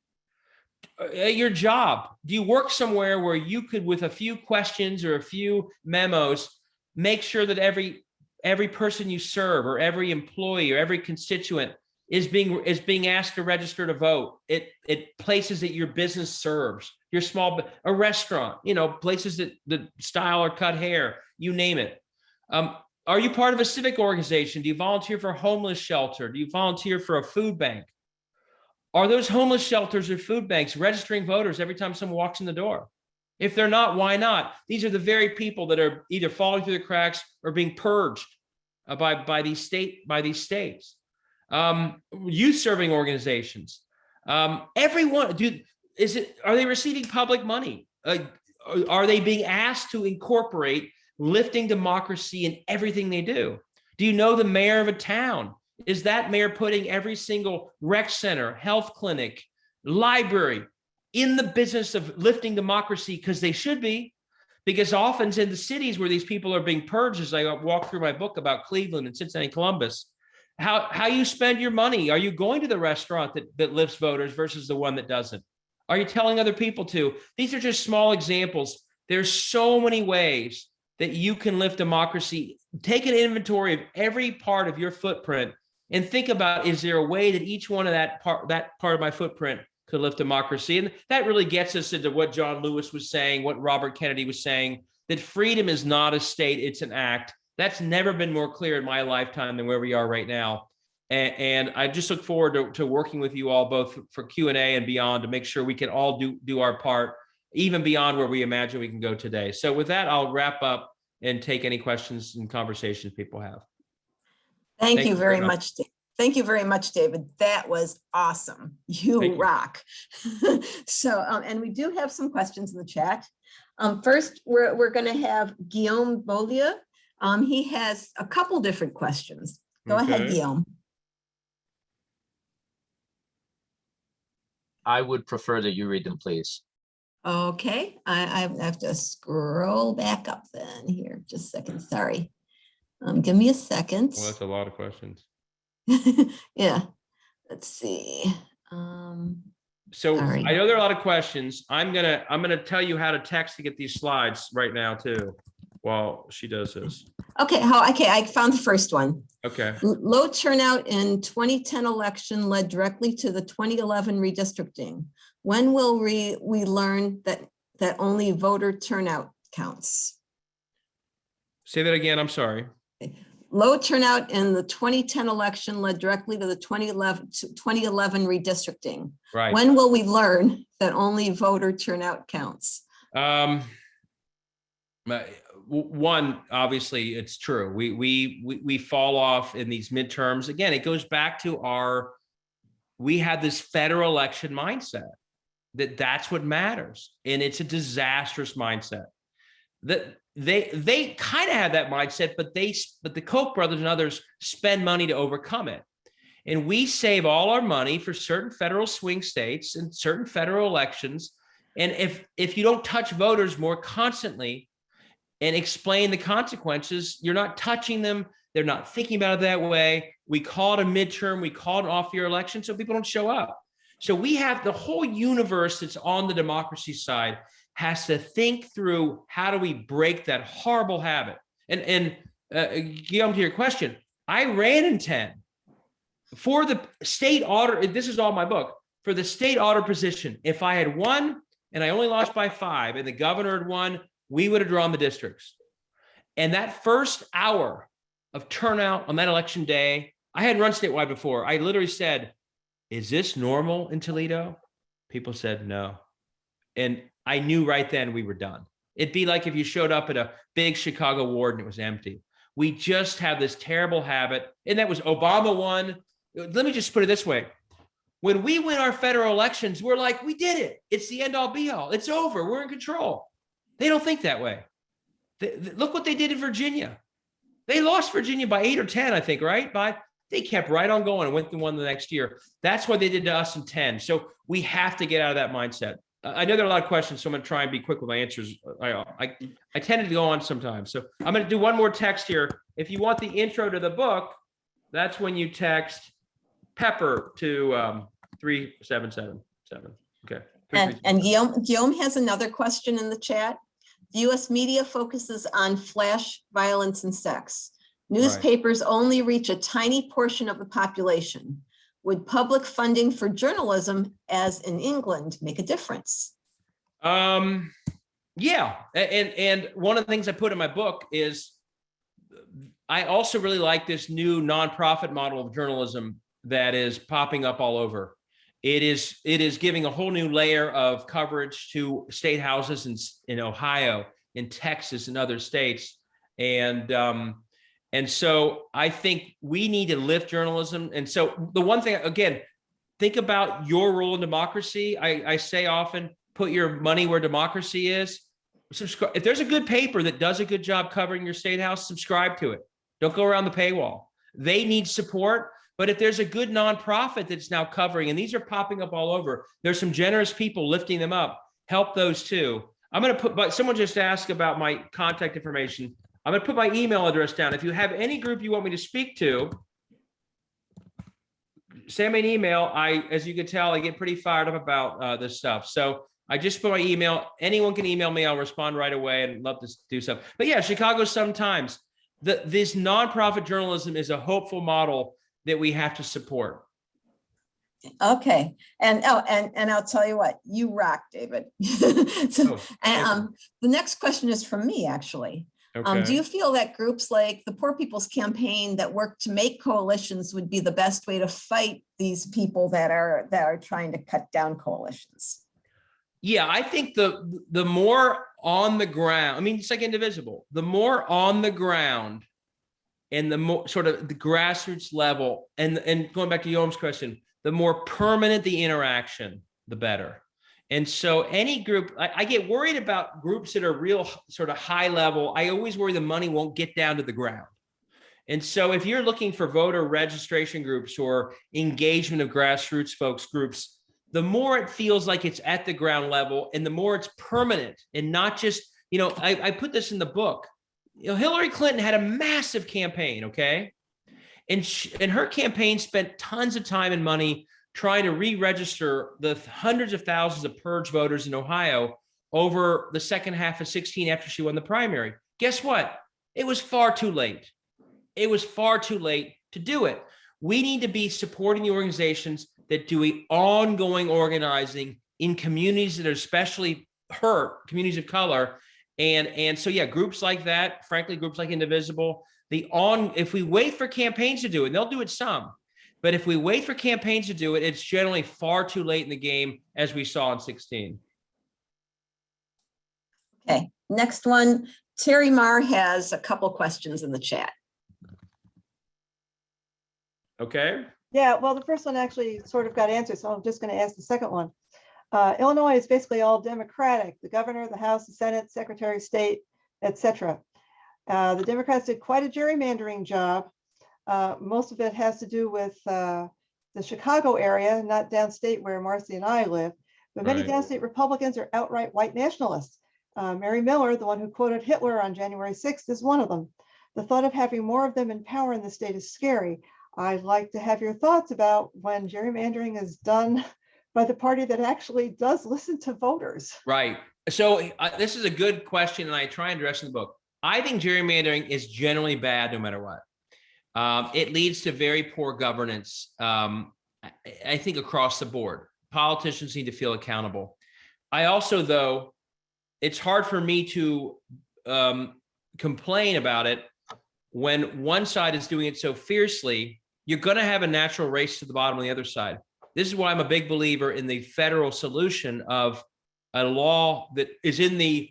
At your job, do you work somewhere where you could, with a few questions or a few memos, make sure that every person you serve or every employee or every constituent is being asked to register to vote? It places that your business serves, a restaurant, places that style or cut hair, you name it. Are you part of a civic organization? Do you volunteer for a homeless shelter? Do you volunteer for a food bank? Are those homeless shelters or food banks registering voters every time someone walks in the door? If they're not, why not? These are the very people that are either falling through the cracks or being purged by these states. Youth serving organizations. Everyone, are they receiving public money? Are they being asked to incorporate lifting democracy in everything they do? Do you know the mayor of a town? Is that mayor putting every single rec center, health clinic, library in the business of lifting democracy? Because they should be. Because often in the cities where these people are being purged, as I walk through my book about Cleveland and Cincinnati, Columbus, how you spend your money. Are you going to the restaurant that lifts voters versus the one that doesn't? Are you telling other people to? These are just small examples. There's so many ways that you can lift democracy. Take an inventory of every part of your footprint and think about, is there a way that each one of that part of my footprint could lift democracy? And that really gets us into what John Lewis was saying, what Robert Kennedy was saying, that freedom is not a state, it's an act. That's never been more clear in my lifetime than where we are right now. And I just look forward to working with you all, both for Q&A and beyond, to make sure we can all do our part, even beyond where we imagine we can go today. So with that, I'll wrap up and take any questions and conversations people have. Thank you very much. Thank you very much, David. That was awesome. You rock. So, and we do have some questions in the chat. First, we're going to have Guillaume Beaulieu. He has a couple different questions. Go ahead, Guillaume. I would prefer that you read them, please. Okay, I have to scroll back up then here, just a second, sorry. Give me a second. Well, that's a lot of questions. Yeah, let's see. So sorry. I know there are a lot of questions. I'm gonna tell you how to text to get these slides right now too, while she does this. Okay, I found the first one. Okay. Low turnout in 2010 election led directly to the 2011 redistricting. When will we learn that only voter turnout counts? Say that again, I'm sorry. Low turnout in the 2010 election led directly to the 2011 redistricting. Right. When will we learn that only voter turnout counts? One, obviously, it's true. We fall off in these midterms. Again, it goes back to we had this federal election mindset that's what matters, and it's a disastrous mindset. That they kind of had that mindset, but the Koch brothers and others spend money to overcome it. And we save all our money for certain federal swing states and certain federal elections. And if you don't touch voters more constantly and explain the consequences, you're not touching them. They're not thinking about it that way. We call it a midterm, we call it an off-year election, so people don't show up. So we have the whole universe that's on the democracy side has to think through, how do we break that horrible habit? And Guillaume, to your question, I ran in 10 for the state auditor. This is all my book. For the state auditor position, if I had won and I only lost by 5 and the governor had won, we would have drawn the districts. And that first hour of turnout on that election day, I hadn't run statewide before. I literally said, is this normal in Toledo? People said no. And I knew right then we were done. It'd be like if you showed up at a big Chicago ward and it was empty. We just have this terrible habit. And that was Obama won. Let me just put it this way. When we win our federal elections, we're like, we did it. It's the end all be all. It's over. We're in control. They don't think that way. Look what they did in Virginia. They lost Virginia by 8 or 10, I think, right? They kept right on going and went and won the next year. That's what they did to us in 10. So we have to get out of that mindset. I know there are a lot of questions, so I'm going to try and be quick with my answers. I tended to go on sometimes. So I'm going to do one more text here. If you want the intro to the book, that's when you text Pepper to 3777. Okay. And Guillaume has another question in the chat. The U.S. media focuses on flash violence and sex. Newspapers only reach a tiny portion of the population. Would public funding for journalism, as in England, make a difference? Yeah, and one of the things I put in my book is I also really like this new nonprofit model of journalism that is popping up all over. It is giving a whole new layer of coverage to state houses in Ohio, in Texas, and other states. And so I think we need to lift journalism. And so the one thing, again, think about your role in democracy. I say often, put your money where democracy is. Subscribe. If there's a good paper that does a good job covering your state house, subscribe to it. Don't go around the paywall. They need support. But if there's a good nonprofit that's now covering, and these are popping up all over, there's some generous people lifting them up. Help those too. I'm going to put, but someone just asked about my contact information. I'm going to put my email address down. If you have any group you want me to speak to, send me an email. As you can tell, I get pretty fired up about this stuff. So I just put my email. Anyone can email me. I'll respond right away and love to do stuff. But yeah, Chicago sometimes. This nonprofit journalism is a hopeful model that we have to support. Okay, and I'll tell you what, you rock, David. So, the next question is from me, actually. Okay. Do you feel that groups like the Poor People's Campaign that work to make coalitions would be the best way to fight these people that are trying to cut down coalitions? Yeah, I think the more on the ground, I mean, it's like Indivisible, the more on the ground and the more sort of the grassroots level, and going back to Yoam's question, the more permanent the interaction, the better. And so any group, I get worried about groups that are real sort of high level. I always worry the money won't get down to the ground. And so if you're looking for voter registration groups or engagement of grassroots folks groups, the more it feels like it's at the ground level and the more it's permanent and not just, I put this in the book. Hillary Clinton had a massive campaign, okay? And her campaign spent tons of time and money trying to re-register the hundreds of thousands of purge voters in Ohio over the second half of 2016 after she won the primary. Guess what? It was far too late. It was far too late to do it. We need to be supporting the organizations that do ongoing organizing in communities that are especially hurt, communities of color. And so, yeah, groups like that, frankly, groups like Indivisible, if we wait for campaigns to do it, and they'll do it some, but if we wait for campaigns to do it, it's generally far too late in the game, as we saw in 2016. Okay, next one. Terry Marr has a couple questions in the chat. Okay. Yeah, well, the first one actually sort of got answered, so I'm just going to ask the second one. Illinois is basically all Democratic, the governor, the House, the Senate, Secretary of State, etc. The Democrats did quite a gerrymandering job. Most of it has to do with the Chicago area, not downstate where Marcy and I live, but many downstate Republicans are outright white nationalists. Mary Miller, the one who quoted Hitler on January 6th, is one of them. The thought of having more of them in power in the state is scary. I'd like to have your thoughts about when gerrymandering is done by the party that actually does listen to voters. Right. So this is a good question, and I try and address in the book. I think gerrymandering is generally bad no matter what. It leads to very poor governance, I think, across the board. Politicians need to feel accountable. I also, though, it's hard for me to complain about it when one side is doing it so fiercely. You're going to have a natural race to the bottom on the other side. This is why I'm a big believer in the federal solution of a law that is in the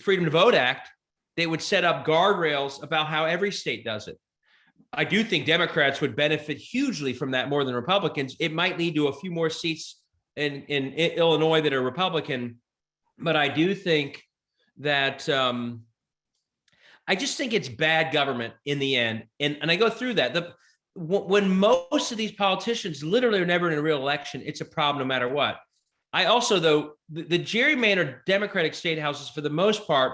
Freedom to Vote Act that would set up guardrails about how every state does it. I do think Democrats would benefit hugely from that more than Republicans. It might lead to a few more seats in Illinois that are Republican, but I do think that I just think it's bad government in the end. And I go through that. When most of these politicians literally are never in a real election, it's a problem no matter what. I also, though, the gerrymandered Democratic state houses, for the most part,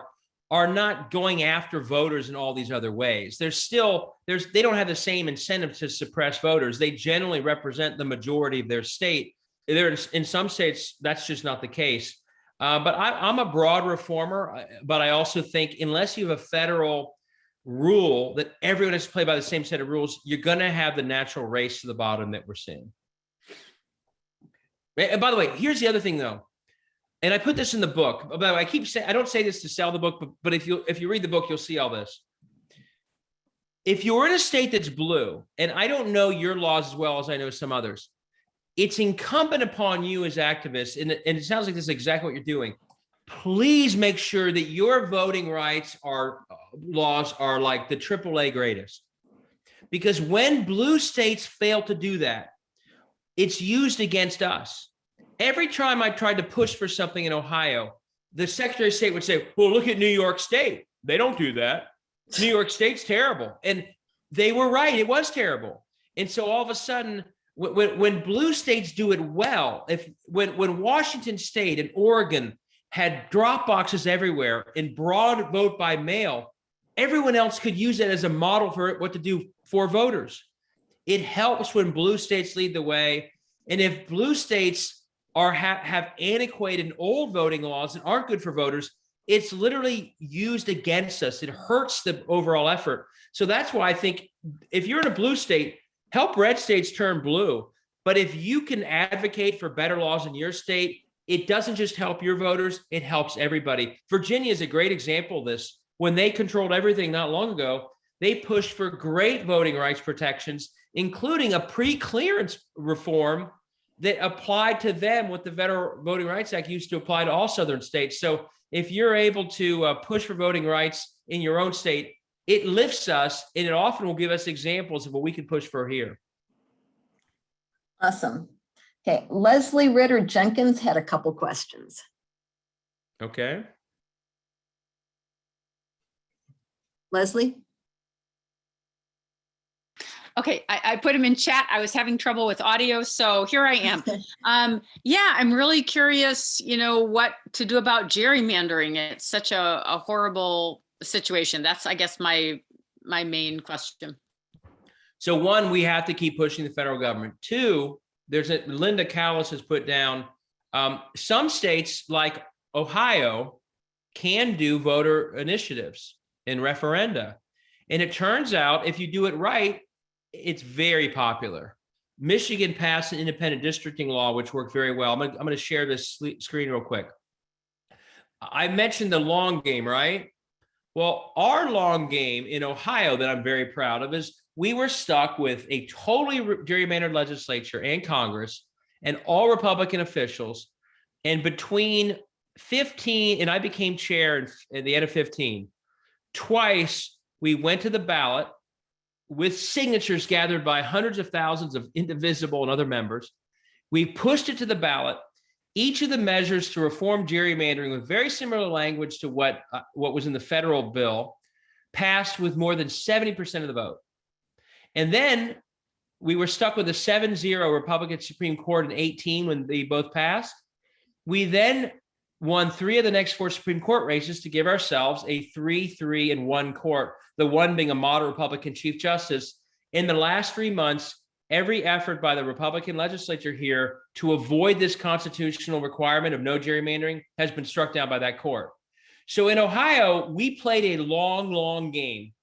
are not going after voters in all these other ways. They don't have the same incentive to suppress voters. They generally represent the majority of their state. In some states, that's just not the case. But I'm a broad reformer, but I also think unless you have a federal rule that everyone has to play by the same set of rules, you're going to have the natural race to the bottom that we're seeing. And by the way, here's the other thing, though. And I put this in the book. By the way, I keep saying, I don't say this to sell the book, but if you read the book, you'll see all this. If you're in a state that's blue, and I don't know your laws as well as I know some others, it's incumbent upon you as activists, and it sounds like this is exactly what you're doing. Please make sure that your voting rights laws are like the AAA greatest. Because when blue states fail to do that, it's used against us. Every time I tried to push for something in Ohio, the Secretary of State would say, well, look at New York State. They don't do that. New York State's terrible. And they were right. It was terrible. And so all of a sudden, when blue states do it well, when Washington State and Oregon had drop boxes everywhere and broad vote by mail, everyone else could use it as a model for what to do for voters. It helps when blue states lead the way. And if blue states have antiquated and old voting laws that aren't good for voters, it's literally used against us. It hurts the overall effort. So that's why I think if you're in a blue state, help red states turn blue. But if you can advocate for better laws in your state, it doesn't just help your voters, it helps everybody. Virginia is a great example of this. When they controlled everything not long ago, they pushed for great voting rights protections, including a pre-clearance reform that applied to them what the Federal Voting Rights Act used to apply to all Southern states. So if you're able to push for voting rights in your own state, it lifts us, and it often will give us examples of what we can push for here. Awesome. Okay, Leslie Ritter Jenkins had a couple questions. Okay. Leslie? Okay, I put them in chat. I was having trouble with audio, so here I am. Yeah, I'm really curious, what to do about gerrymandering. It's such a horrible situation. That's, I guess, my main question. So one, we have to keep pushing the federal government. Two, Linda Callis has put down, some states like Ohio can do voter initiatives and referenda. And it turns out if you do it right, it's very popular. Michigan passed an independent districting law, which worked very well. I'm going to share this screen real quick. I mentioned the long game, right? Well, our long game in Ohio that I'm very proud of is we were stuck with a totally gerrymandered legislature and Congress and all Republican officials. And between 15, and I became chair at the end of 15, twice we went to the ballot with signatures gathered by hundreds of thousands of Indivisible and other members. We pushed it to the ballot. Each of the measures to reform gerrymandering with very similar language to what was in the federal bill passed with more than 70% of the vote. And then we were stuck with a 7-0 Republican Supreme Court in 18 when they both passed. We then won 3 of the next 4 Supreme Court races to give ourselves a 3-3-1 court, the one being a moderate Republican Chief Justice. In the last 3 months, every effort by the Republican legislature here to avoid this constitutional requirement of no gerrymandering has been struck down by that court. So in Ohio, we played a long, long game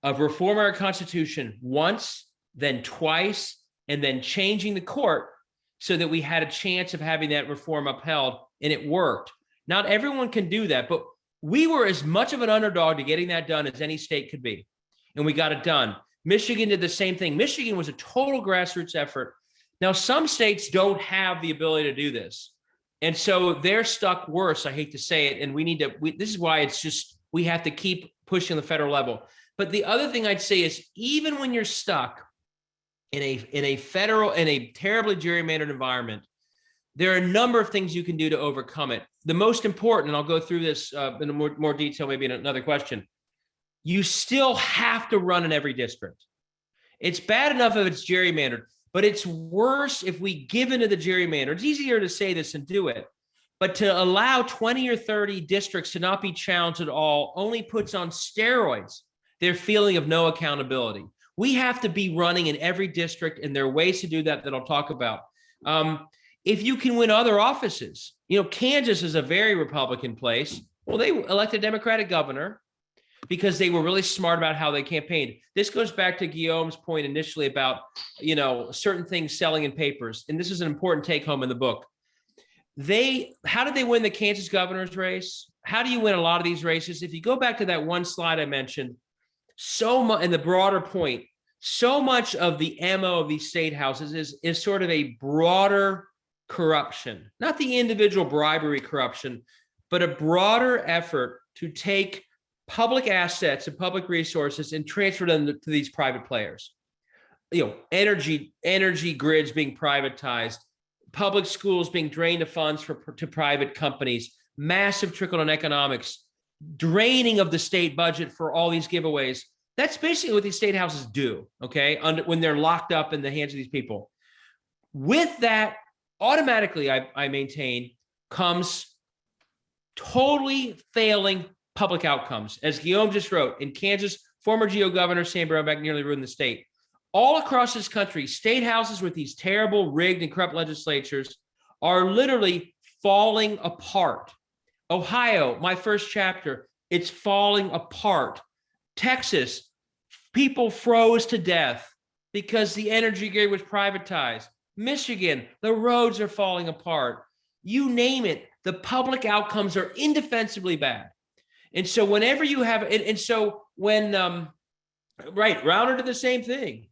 of reforming our Constitution once, then twice, and then changing the court so that we had a chance of having that reform upheld, and it worked. Not everyone can do that, but we were as much of an underdog to getting that done as any state could be, and we got it done. Michigan did the same thing. Michigan was a total grassroots effort. Now, some states don't have the ability to do this, and so they're stuck worse, I hate to say it, and this is why it's just, we have to keep pushing the federal level. But the other thing I'd say is, even when you're stuck in a terribly gerrymandered environment, there are a number of things you can do to overcome it. The most important, and I'll go through this in more detail, maybe in another question, you still have to run in every district. It's bad enough if it's gerrymandered, but it's worse if we give into the gerrymander. It's easier to say this and do it, but to allow 20 or 30 districts to not be challenged at all only puts on steroids their feeling of no accountability. We have to be running in every district, and there are ways to do that I'll talk about. If you can win other offices, Kansas is a very Republican place. Well, they elected a Democratic governor because they were really smart about how they campaigned. This goes back to Guillaume's point initially about, certain things selling in papers. And this is an important take home in the book. How did they win the Kansas governor's race? How do you win a lot of these races? If you go back to that one slide I mentioned, so much, and the broader point, so much of the MO of these state houses is sort of a broader corruption, not the individual bribery corruption, but a broader effort to take public assets and public resources and transfer them to these private players. Energy grids being privatized, public schools being drained of funds to private companies, massive trickle-down economics, draining of the state budget for all these giveaways. That's basically what these state houses do, okay, when they're locked up in the hands of these people. With that, automatically, I maintain, comes totally failing public outcomes. As Guillaume just wrote, in Kansas, former GO Governor Sam Brownback nearly ruined the state. All across this country, state houses with these terrible, rigged, and corrupt legislatures are literally falling apart. Ohio, my first chapter, it's falling apart. Texas, people froze to death because the energy grid was privatized. Michigan, the roads are falling apart. You name it, the public outcomes are indefensibly bad. And so whenever you have, Rauner did the same thing.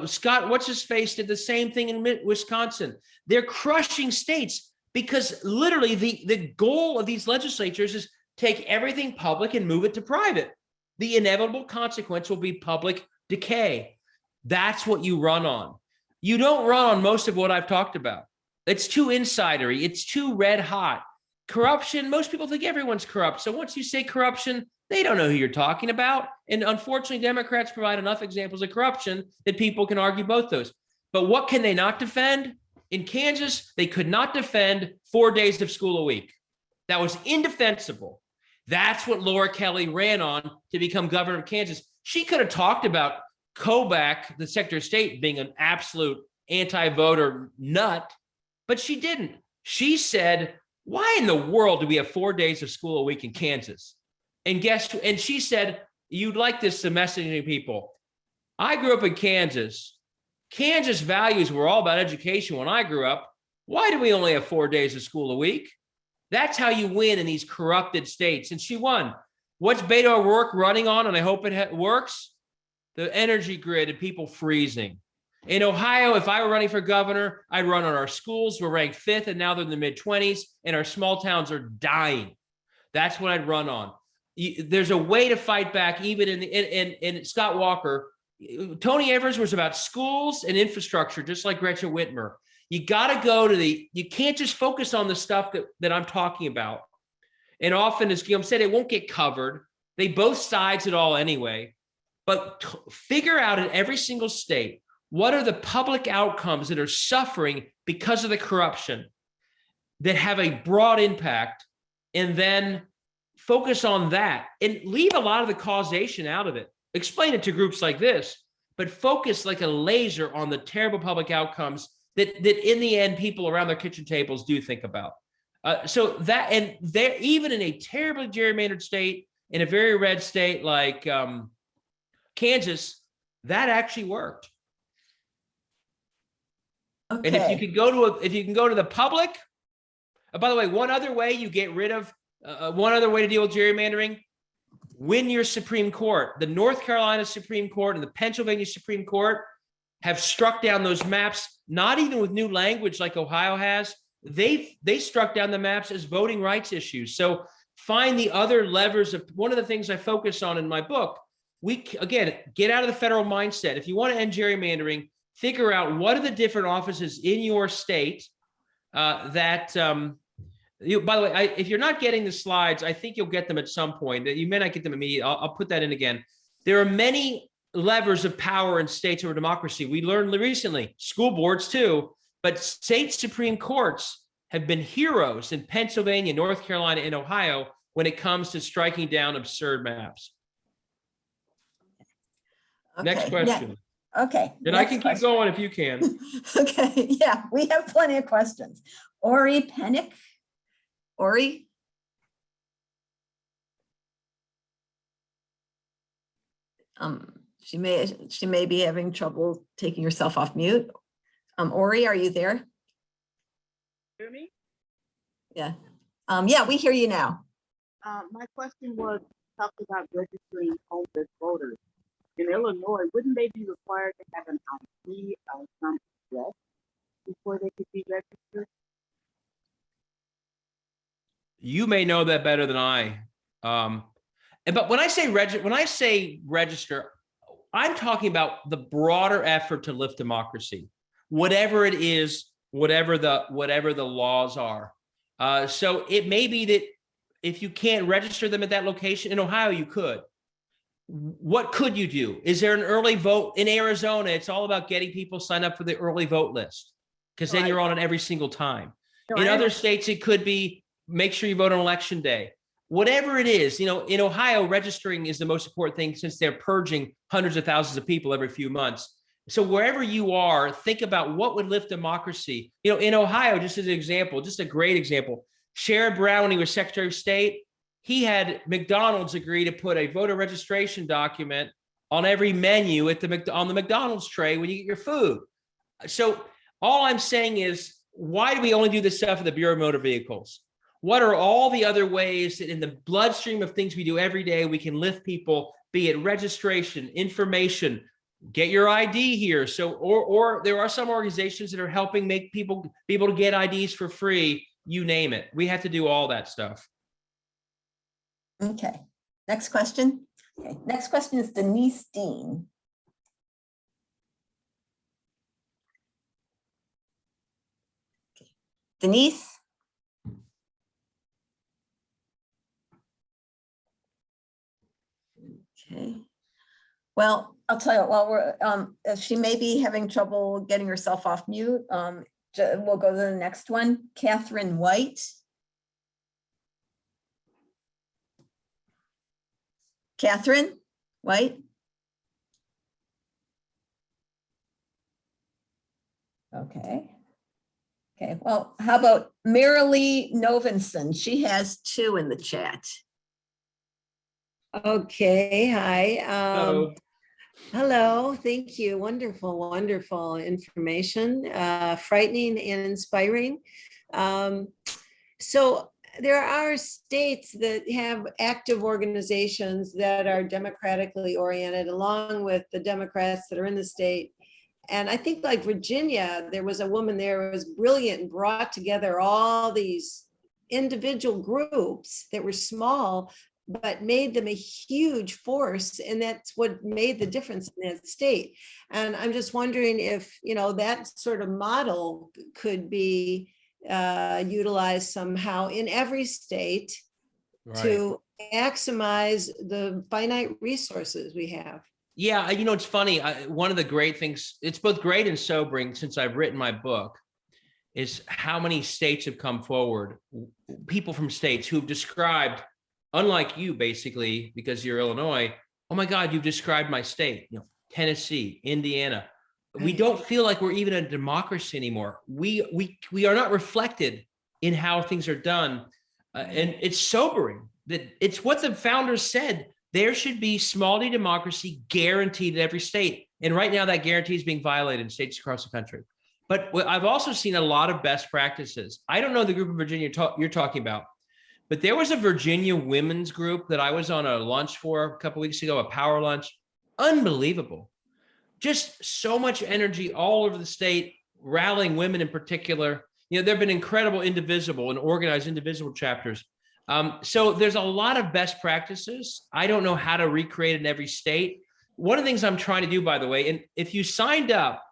Scott, what's his face, did the same thing in Wisconsin. They're crushing states because literally the goal of these legislatures is take everything public and move it to private. The inevitable consequence will be public decay. That's what you run on. You don't run on most of what I've talked about. It's too insidery. It's too red hot. Corruption, most people think everyone's corrupt. So once you say corruption, they don't know who you're talking about. And unfortunately, Democrats provide enough examples of corruption that people can argue both those. But what can they not defend? In Kansas, they could not defend 4 days of school a week. That was indefensible. That's what Laura Kelly ran on to become governor of Kansas. She could have talked about Kobach, the Secretary of State, being an absolute anti-voter nut, but she didn't. She said, why in the world do we have 4 days of school a week in Kansas? And she said, you'd like this to messaging people. I grew up in Kansas. Kansas values were all about education when I grew up. Why do we only have 4 days of school a week? That's how you win in these corrupted states. And she won. What's Beto O'Rourke running on? And I hope it works. The energy grid and people freezing. In Ohio, if I were running for governor, I'd run on our schools. We're ranked 5th, and now they're in the mid-20s, and our small towns are dying. That's what I'd run on. There's a way to fight back, even in Scott Walker. Tony Evers was about schools and infrastructure, just like Gretchen Whitmer. You got to go to you can't just focus on the stuff that I'm talking about. And often, as Guillaume said, it won't get covered. They both sides it all anyway. But figure out in every single state, what are the public outcomes that are suffering because of the corruption that have a broad impact, and then focus on that and leave a lot of the causation out of it. Explain it to groups like this, but focus like a laser on the terrible public outcomes that in the end, people around their kitchen tables do think about. So that, and they're even in a terribly gerrymandered state, in a very red state like Kansas, that actually worked. Okay. And if you can go to the public, by the way, one other way you get rid of, one other way to deal with gerrymandering, win your Supreme Court. The North Carolina Supreme Court and the Pennsylvania Supreme Court have struck down those maps, not even with new language like Ohio has. They struck down the maps as voting rights issues. So find the other levers of one of the things I focus on in my book. Again, get out of the federal mindset. If you want to end gerrymandering, figure out what are the different offices in your state by the way, if you're not getting the slides, I think you'll get them at some point. You may not get them immediately. I'll put that in again. There are many levers of power in states or democracy. We learned recently, school boards too, but state Supreme Courts have been heroes in Pennsylvania, North Carolina, and Ohio when it comes to striking down absurd maps. Okay. Next question. Yeah. Okay. And I can keep going if you can. Okay. Yeah, we have plenty of questions. Ori Penick. Ori? She may be having trouble taking herself off mute. Ori, are you there? Hear me? Yeah. Yeah, we hear you now. My question was talked about registering homeless voters. in Illinois, wouldn't they be required to have an ID of some address before they could be registered? You may know that better than I. But when I say register, I'm talking about the broader effort to lift democracy, whatever it is, whatever the laws are. So it may be that if you can't register them at that location in Ohio, you could. What could you do? Is there an early vote in Arizona? It's all about getting people signed up for the early vote list, because then you're on it every single time. In other states, it could be make sure you vote on election day. Whatever it is, in Ohio, registering is the most important thing since they're purging hundreds of thousands of people every few months. So wherever you are, think about what would lift democracy. In Ohio, just as an example, just a great example, Sherrod Brown, when he was Secretary of State, he had McDonald's agree to put a voter registration document on every menu on the McDonald's tray when you get your food. So all I'm saying is, why do we only do this stuff at the Bureau of Motor Vehicles? What are all the other ways that in the bloodstream of things we do every day, we can lift people, be it registration, information, get your ID here. So, or there are some organizations that are helping make people be able to get IDs for free, you name it. We have to do all that stuff. Okay, next question. Okay, next question is Denise Dean. Okay. Denise? Okay. Well, I'll tell you, while we're, she may be having trouble getting herself off mute. We'll go to the next one, Catherine White. Catherine White. Okay. Okay, well, how about Marilee Novenson? She has 2 in the chat. Okay, hi. So, Hello, thank you. Wonderful, wonderful information, frightening and inspiring. So there are states that have active organizations that are democratically oriented, along with the Democrats that are in the state. And I think like Virginia, there was a woman there who was brilliant and brought together all these individual groups that were small, but made them a huge force. And that's what made the difference in that state. And I'm just wondering if, that sort of model could be utilized somehow in every state to maximize the finite resources we have. Yeah, it's funny. One of the great things, it's both great and sobering since I've written my book, is how many states have come forward, people from states who've described, unlike you, basically, because you're Illinois, oh my God, you've described my state, Tennessee, Indiana. We don't feel like we're even a democracy anymore. We are not reflected in how things are done. And it's sobering that it's what the founders said. There should be small d democracy guaranteed in every state. And right now that guarantee is being violated in states across the country. But I've also seen a lot of best practices. I don't know the group in Virginia you're talking about, but there was a Virginia women's group that I was on a lunch for a couple of weeks ago, a power lunch. Unbelievable. Just so much energy all over the state, rallying women in particular. There have been incredible Indivisible and organized Indivisible chapters. So there's a lot of best practices. I don't know how to recreate it in every state. One of the things I'm trying to do, by the way, and if you signed up,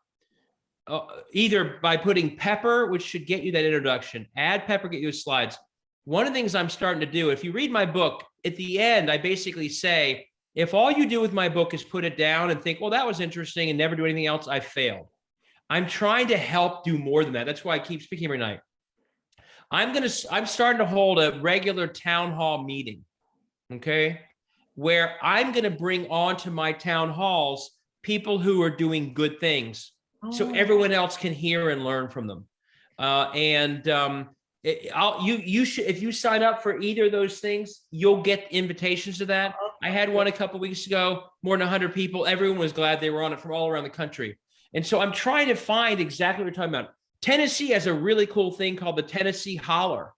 either by putting Pepper, which should get you that introduction, add Pepper, get you his slides. One of the things I'm starting to do, if you read my book, at the end, I basically say, if all you do with my book is put it down and think, well, that was interesting and never do anything else, I failed. I'm trying to help do more than that. That's why I keep speaking every night. I'm starting to hold a regular town hall meeting, okay, where I'm going to bring onto my town halls people who are doing good things, so everyone else can hear and learn from them. You should, if you sign up for either of those things, you'll get invitations to that. I had one a couple of weeks ago, more than 100 people. Everyone was glad they were on it from all around the country. And so I'm trying to find exactly what we're talking about. Tennessee has a really cool thing called the Tennessee Holler.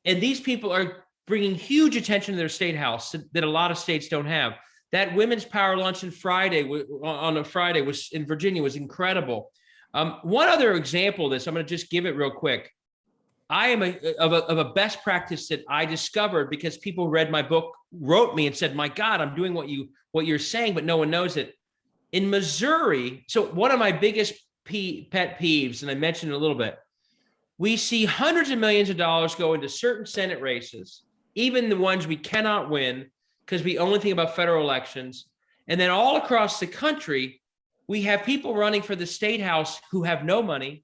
And these people are bringing huge attention to their state house that a lot of states don't have. That women's power lunch on a Friday was in Virginia was incredible. One other example of this, I'm going to just give it real quick. I am of a best practice that I discovered because people read my book, wrote me and said, my God, I'm doing what you're saying, but no one knows it. In Missouri, so one of my biggest pet peeves, and I mentioned it a little bit, we see hundreds of millions of dollars go into certain Senate races, even the ones we cannot win because we only think about federal elections. And then all across the country, we have people running for the state house who have no money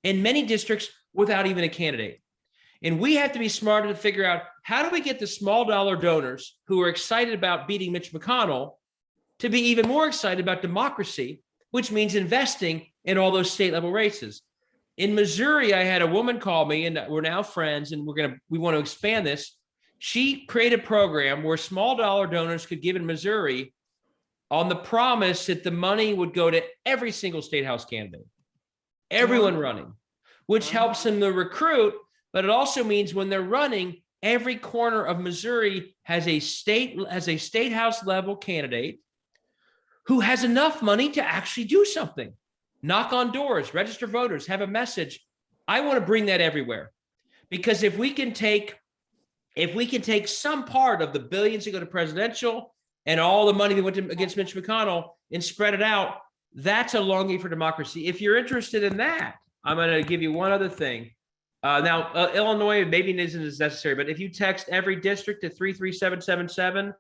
in many districts without even a candidate. And we have to be smarter to figure out how do we get the small dollar donors who are excited about beating Mitch McConnell to be even more excited about democracy, which means investing in all those state level races. In Missouri, I had a woman call me, and we're now friends, and we want to expand this. She created a program where small dollar donors could give in Missouri on the promise that the money would go to every single state house candidate, everyone running, which helps them to recruit. But it also means when they're running, every corner of Missouri has a state house level candidate who has enough money to actually do something. Knock on doors, register voters, have a message. I want to bring that everywhere, because if we can take some part of the billions that go to presidential and all the money that went against Mitch McConnell and spread it out, that's a long game for democracy. If you're interested in that, I'm going to give you one other thing. Now, Illinois maybe isn't as necessary, but if you text every district to 33777,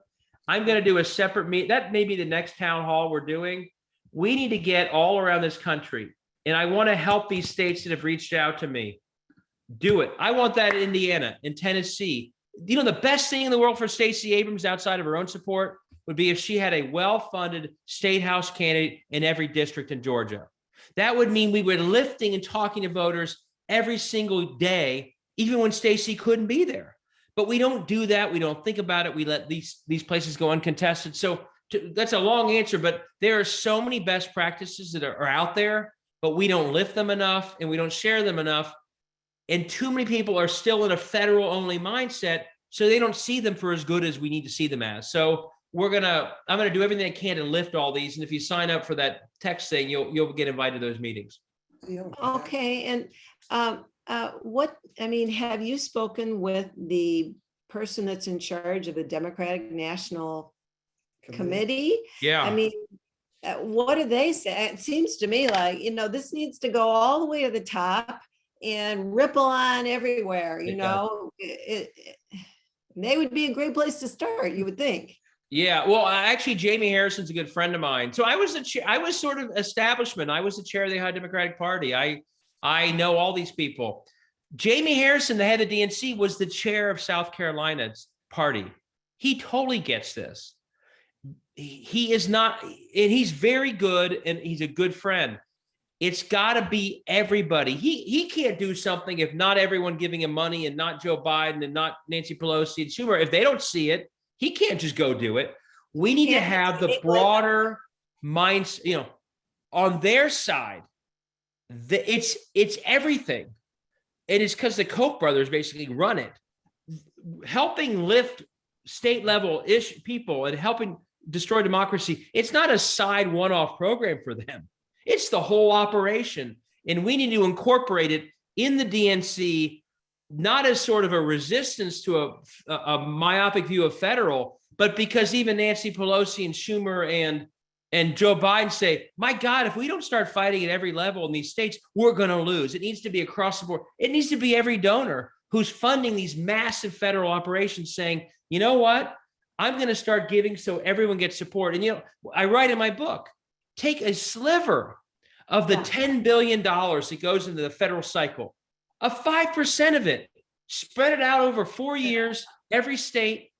I'm going to do a separate meet. That may be the next town hall we're doing. We need to get all around this country, and I want to help these states that have reached out to me do it. I want that in Indiana, in Tennessee. You know, the best thing in the world for Stacey Abrams outside of her own support would be if she had a well-funded state house candidate in every district in Georgia. That would mean we were lifting and talking to voters every single day, even when Stacey couldn't be there. But we don't do that. We don't think about it. We let these places go uncontested. So that's a long answer, but there are so many best practices that are out there, but we don't lift them enough and we don't share them enough. And too many people are still in a federal only mindset, so they don't see them for as good as we need to see them as. So I'm gonna do everything I can to lift all these. And if you sign up for that text thing, you'll get invited to those meetings. Okay, and have you spoken with the person that's in charge of the Democratic National Committee? Yeah. I mean, what do they say? It seems to me like, this needs to go all the way to the top and ripple on everywhere, they would be a great place to start, you would think. Yeah, well, actually, Jamie Harrison's a good friend of mine. So I was sort of establishment. I was the chair of the Ohio Democratic Party. I know all these people. Jamie Harrison, the head of DNC, was the chair of South Carolina's party. He totally gets this. He is not, and he's very good, and he's a good friend. It's got to be everybody. He can't do something if not everyone giving him money, and not Joe Biden and not Nancy Pelosi and Schumer. If they don't see it, he can't just go do it. We need to have the broader minds, on their side. It's everything. It is because the Koch brothers basically run it, helping lift state level people and helping destroy democracy. It's not a side one-off program for them. It's the whole operation. And we need to incorporate it in the DNC, not as sort of a resistance to a myopic view of federal, but because even Nancy Pelosi and Schumer and Joe Biden say, my God, if we don't start fighting at every level in these states, we're going to lose. It needs to be across the board. It needs to be every donor who's funding these massive federal operations saying, you know what, I'm going to start giving so everyone gets support. And, I write in my book, take a sliver of the $10 billion that goes into the federal cycle, a 5% of it, spread it out over 4 years, every state.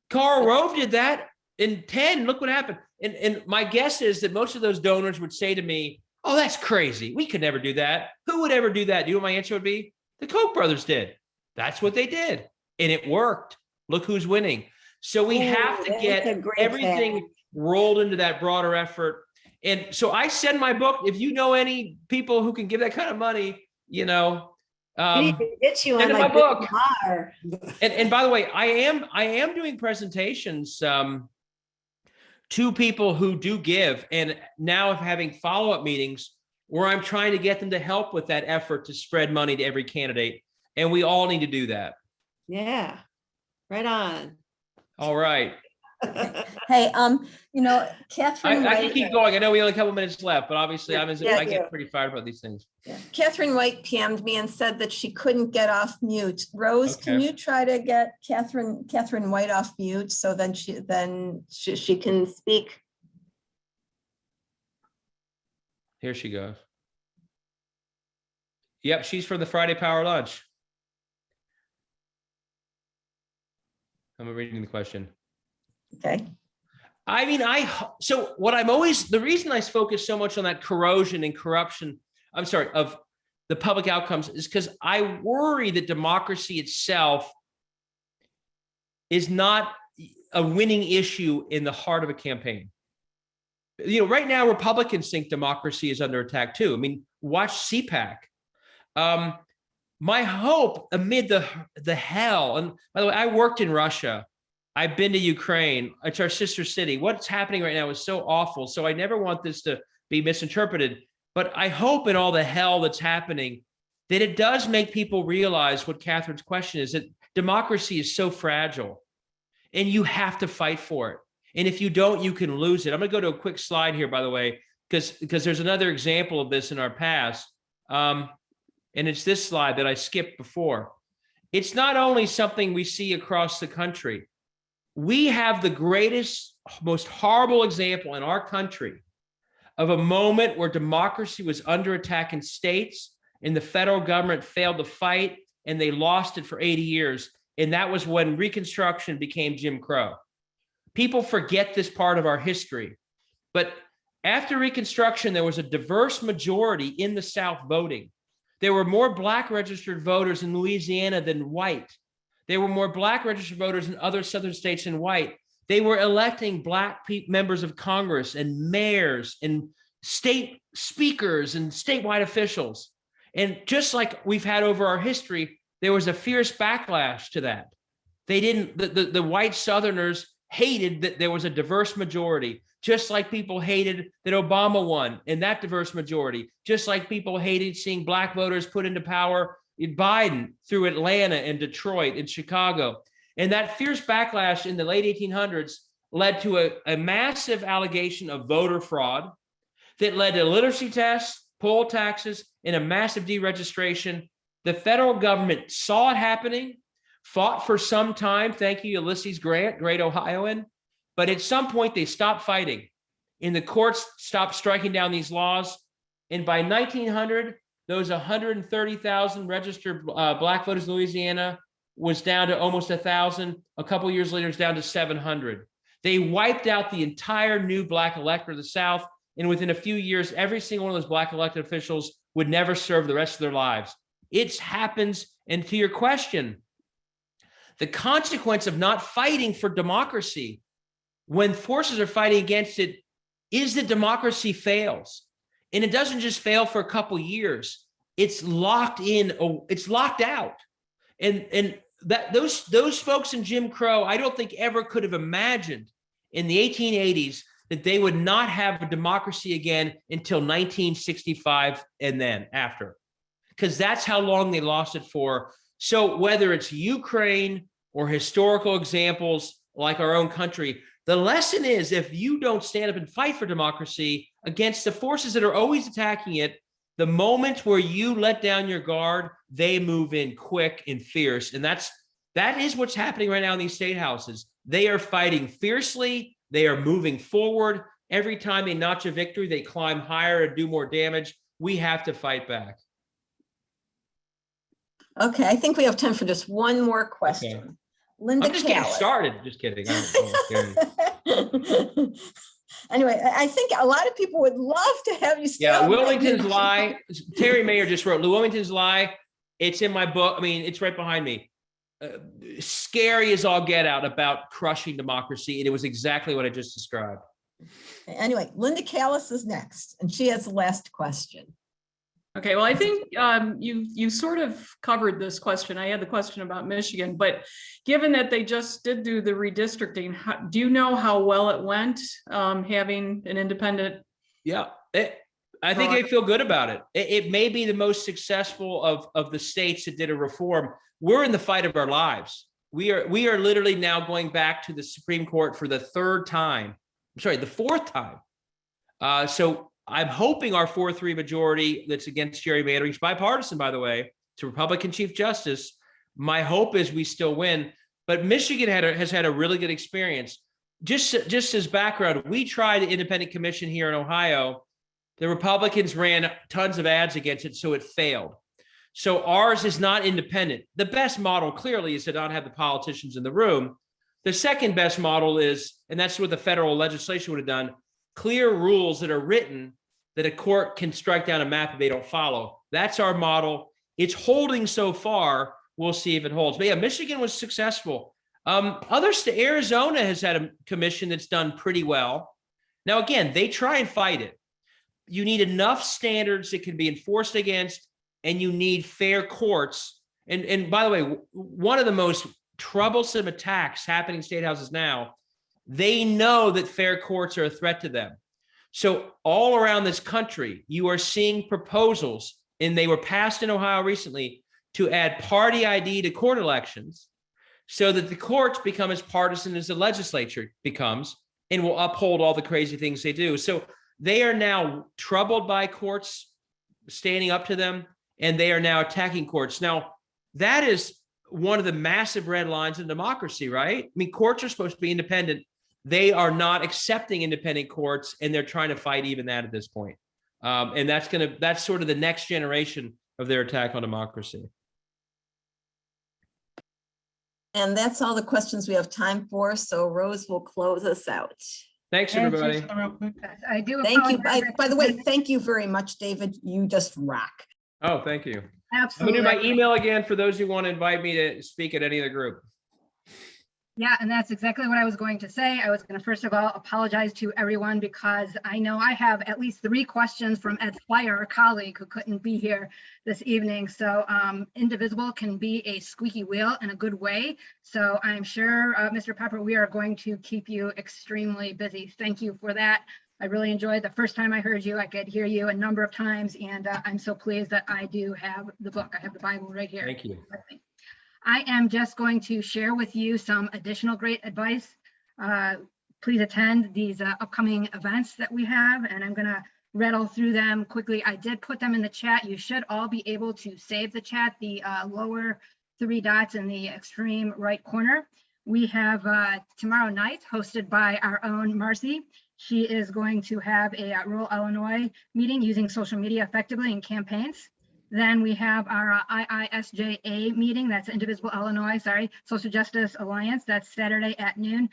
Karl Rove did that in 10. Look what happened. And my guess is that most of those donors would say to me, oh, that's crazy. We could never do that. Who would ever do that? Do you know what my answer would be? The Koch brothers did. That's what they did. And it worked. Look who's winning. So we have to get everything rolled into that broader effort. And so I said in my book, if you know any people who can give that kind of money, We need to get you on my book. Bar. And by the way, I am doing presentations. to people who do give. And now having follow-up meetings where I'm trying to get them to help with that effort to spread money to every candidate. And we all need to do that. Yeah, right on. All right. Hey, Catherine I can White, keep going. I know we only have a couple minutes left, but obviously I Yeah. get pretty fired about these things. Catherine White PM'd me and said that she couldn't get off mute. Rose, can Okay. you try to get Catherine White off mute so then she can speak? Here she goes. Yep, she's for the Friday Power Lunch. I'm reading the question. Okay. I mean, so what the reason I focus so much on that corrosion and corruption, of the public outcomes is because I worry that democracy itself is not a winning issue in the heart of a campaign. Right now, Republicans think democracy is under attack too. I mean, watch CPAC. My hope amid the hell, and by the way, I worked in Russia. I've been to Ukraine. It's our sister city. What's happening right now is so awful. So I never want this to be misinterpreted. But I hope in all the hell that's happening that it does make people realize what Catherine's question is, that democracy is so fragile and you have to fight for it. And if you don't, you can lose it. I'm going to go to a quick slide here, by the way, because there's another example of this in our past. And it's this slide that I skipped before. It's not only something we see across the country. We have the greatest, most horrible example in our country of a moment where democracy was under attack in states and the federal government failed to fight and they lost it for 80 years. And that was when Reconstruction became Jim Crow. People forget this part of our history. But after Reconstruction, there was a diverse majority in the South voting. There were more Black registered voters in Louisiana than white. There were more Black registered voters in other Southern states than white. They were electing Black members of Congress and mayors and state speakers and statewide officials. And just like we've had over our history, there was a fierce backlash to that. The white Southerners hated that there was a diverse majority, just like people hated that Obama won in that diverse majority, just like people hated seeing Black voters put into power in Biden through Atlanta and Detroit and Chicago. And that fierce backlash in the late 1800s led to a massive allegation of voter fraud that led to literacy tests, poll taxes, and a massive deregistration. The federal government saw it happening, fought for some time. Thank you, Ulysses Grant, great Ohioan. But at some point, they stopped fighting, and the courts stopped striking down these laws. And by 1900, those 130,000 registered Black voters in Louisiana was down to almost 1,000. A couple of years later, it's down to 700. They wiped out the entire new Black electorate of the South. And within a few years, every single one of those Black elected officials would never serve the rest of their lives. It happens. And to your question, the consequence of not fighting for democracy when forces are fighting against it is that democracy fails. And it doesn't just fail for a couple years. It's locked in, it's locked out. And that those folks in Jim Crow, I don't think ever could have imagined in the 1880s that they would not have a democracy again until 1965 and then after, because that's how long they lost it for. So whether it's Ukraine or historical examples like our own country, the lesson is if you don't stand up and fight for democracy against the forces that are always attacking it, the moment where you let down your guard, they move in quick and fierce. And that is what's happening right now in these state houses. They are fighting fiercely. They are moving forward. Every time they notch a victory, they climb higher and do more damage. We have to fight back. Okay, I think we have time for just one more question. Okay. Linda I'm just getting Callis. started. Just kidding. Anyway, I think a lot of people would love to have you stay. Yeah, on. Wilmington's Lie. Terry Mayer just wrote Wilmington's Lie. It's in my book. I mean, it's right behind me. Scary as all get out about crushing democracy. And it was exactly what I just described. Anyway, Linda Callis is next, and she has the last question. Okay, well, I think you sort of covered this question. I had the question about Michigan, but given that they just did do the redistricting, do you know how well it went, having an independent? Yeah, I think they feel good about it. It may be the most successful of the states that did a reform. We're in the fight of our lives. We are literally now going back to the Supreme Court for the third time. I'm sorry, the fourth time. So I'm hoping our 4-3 majority that's against gerrymandering is bipartisan, by the way, to Republican Chief Justice. My hope is we still win. But Michigan has had a really good experience. Just as background, we tried the independent commission here in Ohio. The Republicans ran tons of ads against it, so it failed. So ours is not independent. The best model clearly is to not have the politicians in the room. The second best model is, and that's what the federal legislation would have done, clear rules that are written that a court can strike down a map if they don't follow. That's our model. It's holding so far. We'll see if it holds. But yeah, Michigan was successful. Arizona has had a commission that's done pretty well. Now, again, they try and fight it. You need enough standards that can be enforced against, and you need fair courts. And by the way, one of the most troublesome attacks happening in state houses now, they know that fair courts are a threat to them. So all around this country, you are seeing proposals, and they were passed in Ohio recently, to add party ID to court elections so that the courts become as partisan as the legislature becomes and will uphold all the crazy things they do. So they are now troubled by courts standing up to them, and they are now attacking courts. Now, that is one of the massive red lines in democracy, right? I mean, courts are supposed to be independent. They are not accepting independent courts, and they're trying to fight even that at this point. And that's sort of the next generation of their attack on democracy. And that's all the questions we have time for. So Rose will close us out. Thanks, everybody. I do. Thank you. apologize. By the way, thank you very much, David. You just rock. Oh, thank you. Absolutely. I'm going to do my email again for those who want to invite me to speak at any of the group. Yeah, and that's exactly what I was going to say. I was going to first of all apologize to everyone because I know I have at least 3 questions from Ed Flyer, our colleague who couldn't be here this evening. So Indivisible can be a squeaky wheel in a good way. So I'm sure, Mr. Pepper, we are going to keep you extremely busy. Thank you for that. I really enjoyed the first time I heard you. I could hear you a number of times, and I'm so pleased that I do have the book. I have the Bible right here. Thank you. I am just going to share with you some additional great advice. Please attend these upcoming events that we have, and I'm going to rattle through them quickly. I did put them in the chat. You should all be able to save the chat, the lower 3 dots in the extreme right corner. We have tomorrow night, hosted by our own Marcy. She is going to have a rural Illinois meeting using social media effectively in campaigns. Then we have our IISJA meeting, that's Indivisible Illinois, Social Justice Alliance, that's Saturday at noon.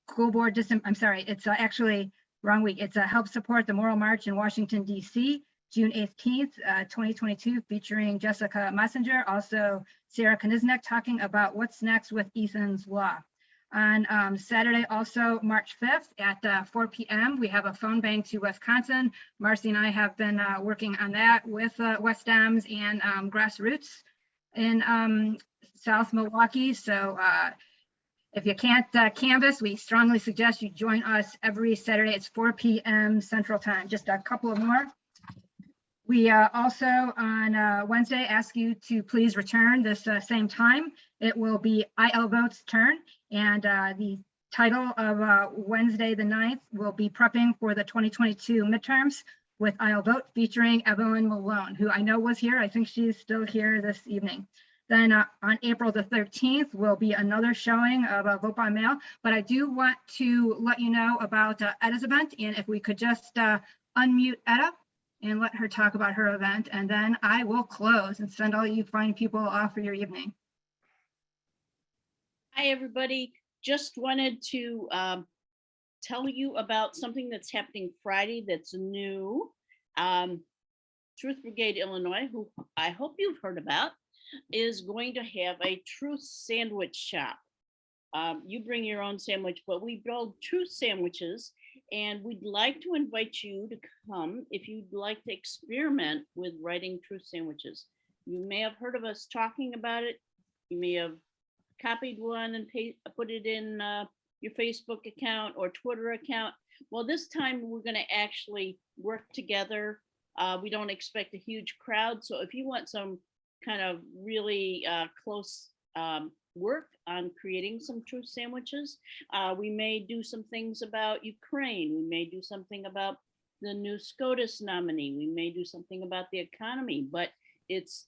School board, it's actually wrong week. It's Help Support the Moral March in Washington, D.C., June 18th, 2022, featuring Jessica Messenger, also Sarah Kniznek, talking about what's next with Ethan's Law. On Saturday, also March 5th at 4 p.m., we have a phone bank to Wisconsin. Marcy and I have been working on that with West Dems and Grassroots in South Milwaukee. So if you can't canvass, we strongly suggest you join us every Saturday. It's 4 p.m. Central Time. Just a couple of more. We also on Wednesday ask you to please return this same time. It will be IL Vote's turn, and the title of Wednesday the 9th will be Prepping for the 2022 midterms with IL Vote, featuring Evelyn Malone, who I know was here. I think she's still here this evening. Then on April the 13th will be another showing of Vote by Mail, but I do want to let you know about Edda's event, and if we could just unmute Edda and let her talk about her event, and then I will close and send all you fine people off for your evening. Hi, everybody. Just wanted to tell you about something that's happening Friday that's new. Truth Brigade Illinois, who I hope you've heard about, is going to have a truth sandwich shop. You bring your own sandwich, but we build truth sandwiches, And we'd like to invite you to come if you'd like to experiment with writing truth sandwiches. You may have heard of us talking about it. You may have copied one and put it in your Facebook account or Twitter account. Well, this time we're going to actually work together. We don't expect a huge crowd. So if you want some kind of really close work on creating some truth sandwiches, we may do some things about Ukraine. We may do something about the new SCOTUS nominee. We may do something about the economy, but it's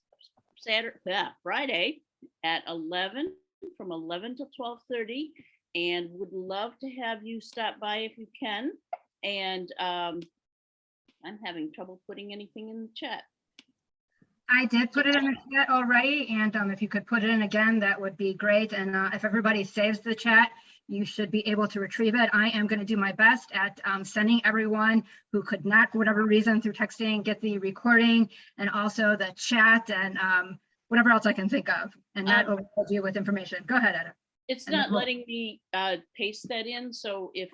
Friday at 11, from 11 to 12:30, and would love to have you stop by if you can. And I'm having trouble putting anything in the chat. I did put it in the chat already, and if you could put it in again, that would be great. And if everybody saves the chat, you should be able to retrieve it. I am going to do my best at sending everyone who could not, for whatever reason, through texting, get the recording and also the chat and whatever else I can think of, and not overload you with information. Go ahead, Etta. It's not letting me paste that in. So if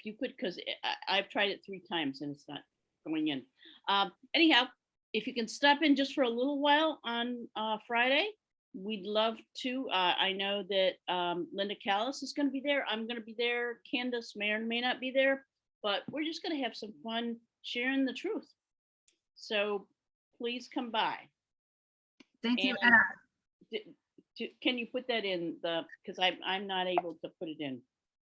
you could, because I've tried it 3 times and it's not going in. Anyhow, if you can stop in just for a little while on Friday, we'd love to. I know that Linda Callis is going to be there. I'm going to be there. Candace may or may not be there, but we're just going to have some fun sharing the truth. So please come by. Thank you, And Etta. can you put that in because I'm not able to put it in.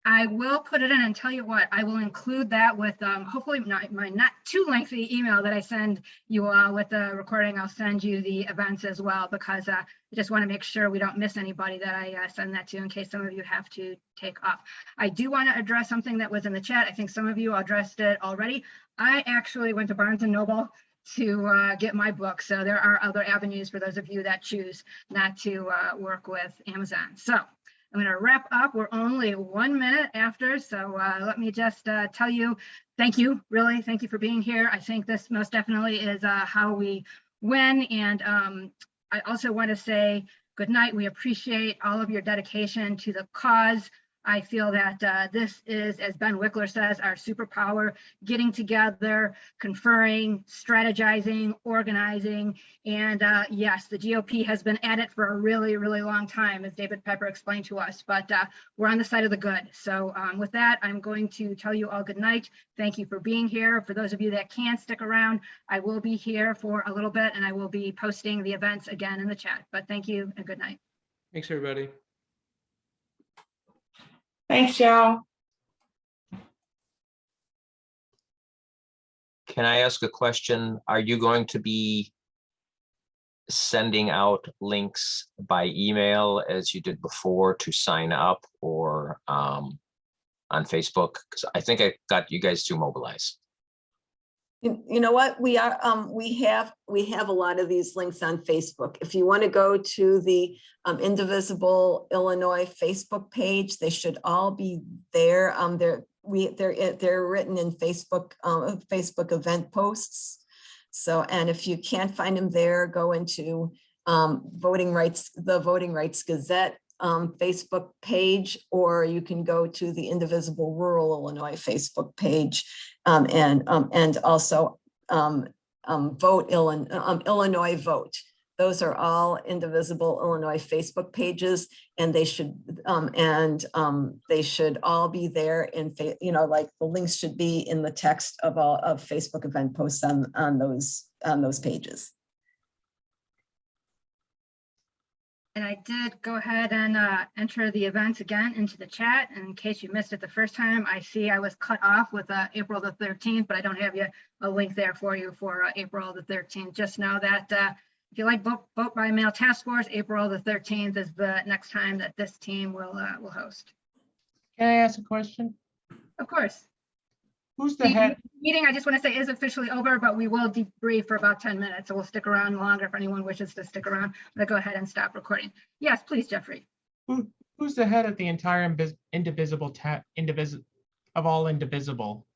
I will put it in, and tell you what, I will include that with hopefully my not too lengthy email that I send you all with the recording. I'll send you the events as well, because I just want to make sure we don't miss anybody that I send that to, in case some of you have to take off. I do want to address something that was in the chat. I think some of you addressed it already. I actually went to Barnes & Noble to get my book. So there are other avenues for those of you that choose not to work with Amazon. So I'm going to wrap up. We're only 1 minute after, so let me just tell you, thank you, really, thank you for being here. I think this most definitely is how we win. And I also want to say good night. We appreciate all of your dedication to the cause. I feel that this is, as Ben Wickler says, our superpower: getting together, conferring, strategizing, organizing. And yes, the GOP has been at it for a really, really long time, as David Pepper explained to us, but we're on the side of the good. So with that, I'm going to tell you all good night. Thank you for being here. For those of you that can't stick around, I will be here for a little bit, and I will be posting the events again in the chat. But thank you and good night. Thanks, everybody. Thanks, y'all. Can I ask a question? Are you going to be sending out links by email as you did before to sign up, or on Facebook? Because I think I got you guys to mobilize. You know what, we are we have a lot of these links on Facebook. If you want to go to the Indivisible Illinois Facebook page, they should all be there. They're written in Facebook event posts. So, and if you can't find them there, go into the Voting Rights Gazette Facebook page, or you can go to the Indivisible Rural Illinois Facebook page, and also Illinois Vote. Those are all Indivisible Illinois Facebook pages, and they should all be there in, like the links should be in the text of all of Facebook event posts on those pages. And I did go ahead and enter the events again into the chat. And in case you missed it the first time, I see I was cut off with April the 13th, but I don't have a link there for you for April the 13th. Just know that if you like vote by mail task force, April the 13th is the next time that this team will host. Can I ask a question? Of course. Who's the head? Meeting, I just want to say, is officially over, but we will debrief for about 10 minutes. So we'll stick around longer if anyone wishes to stick around. I'm going to go ahead and stop recording. Yes, please, Jeffrey. Who's the head of the entire Indivisible of all Indivisible?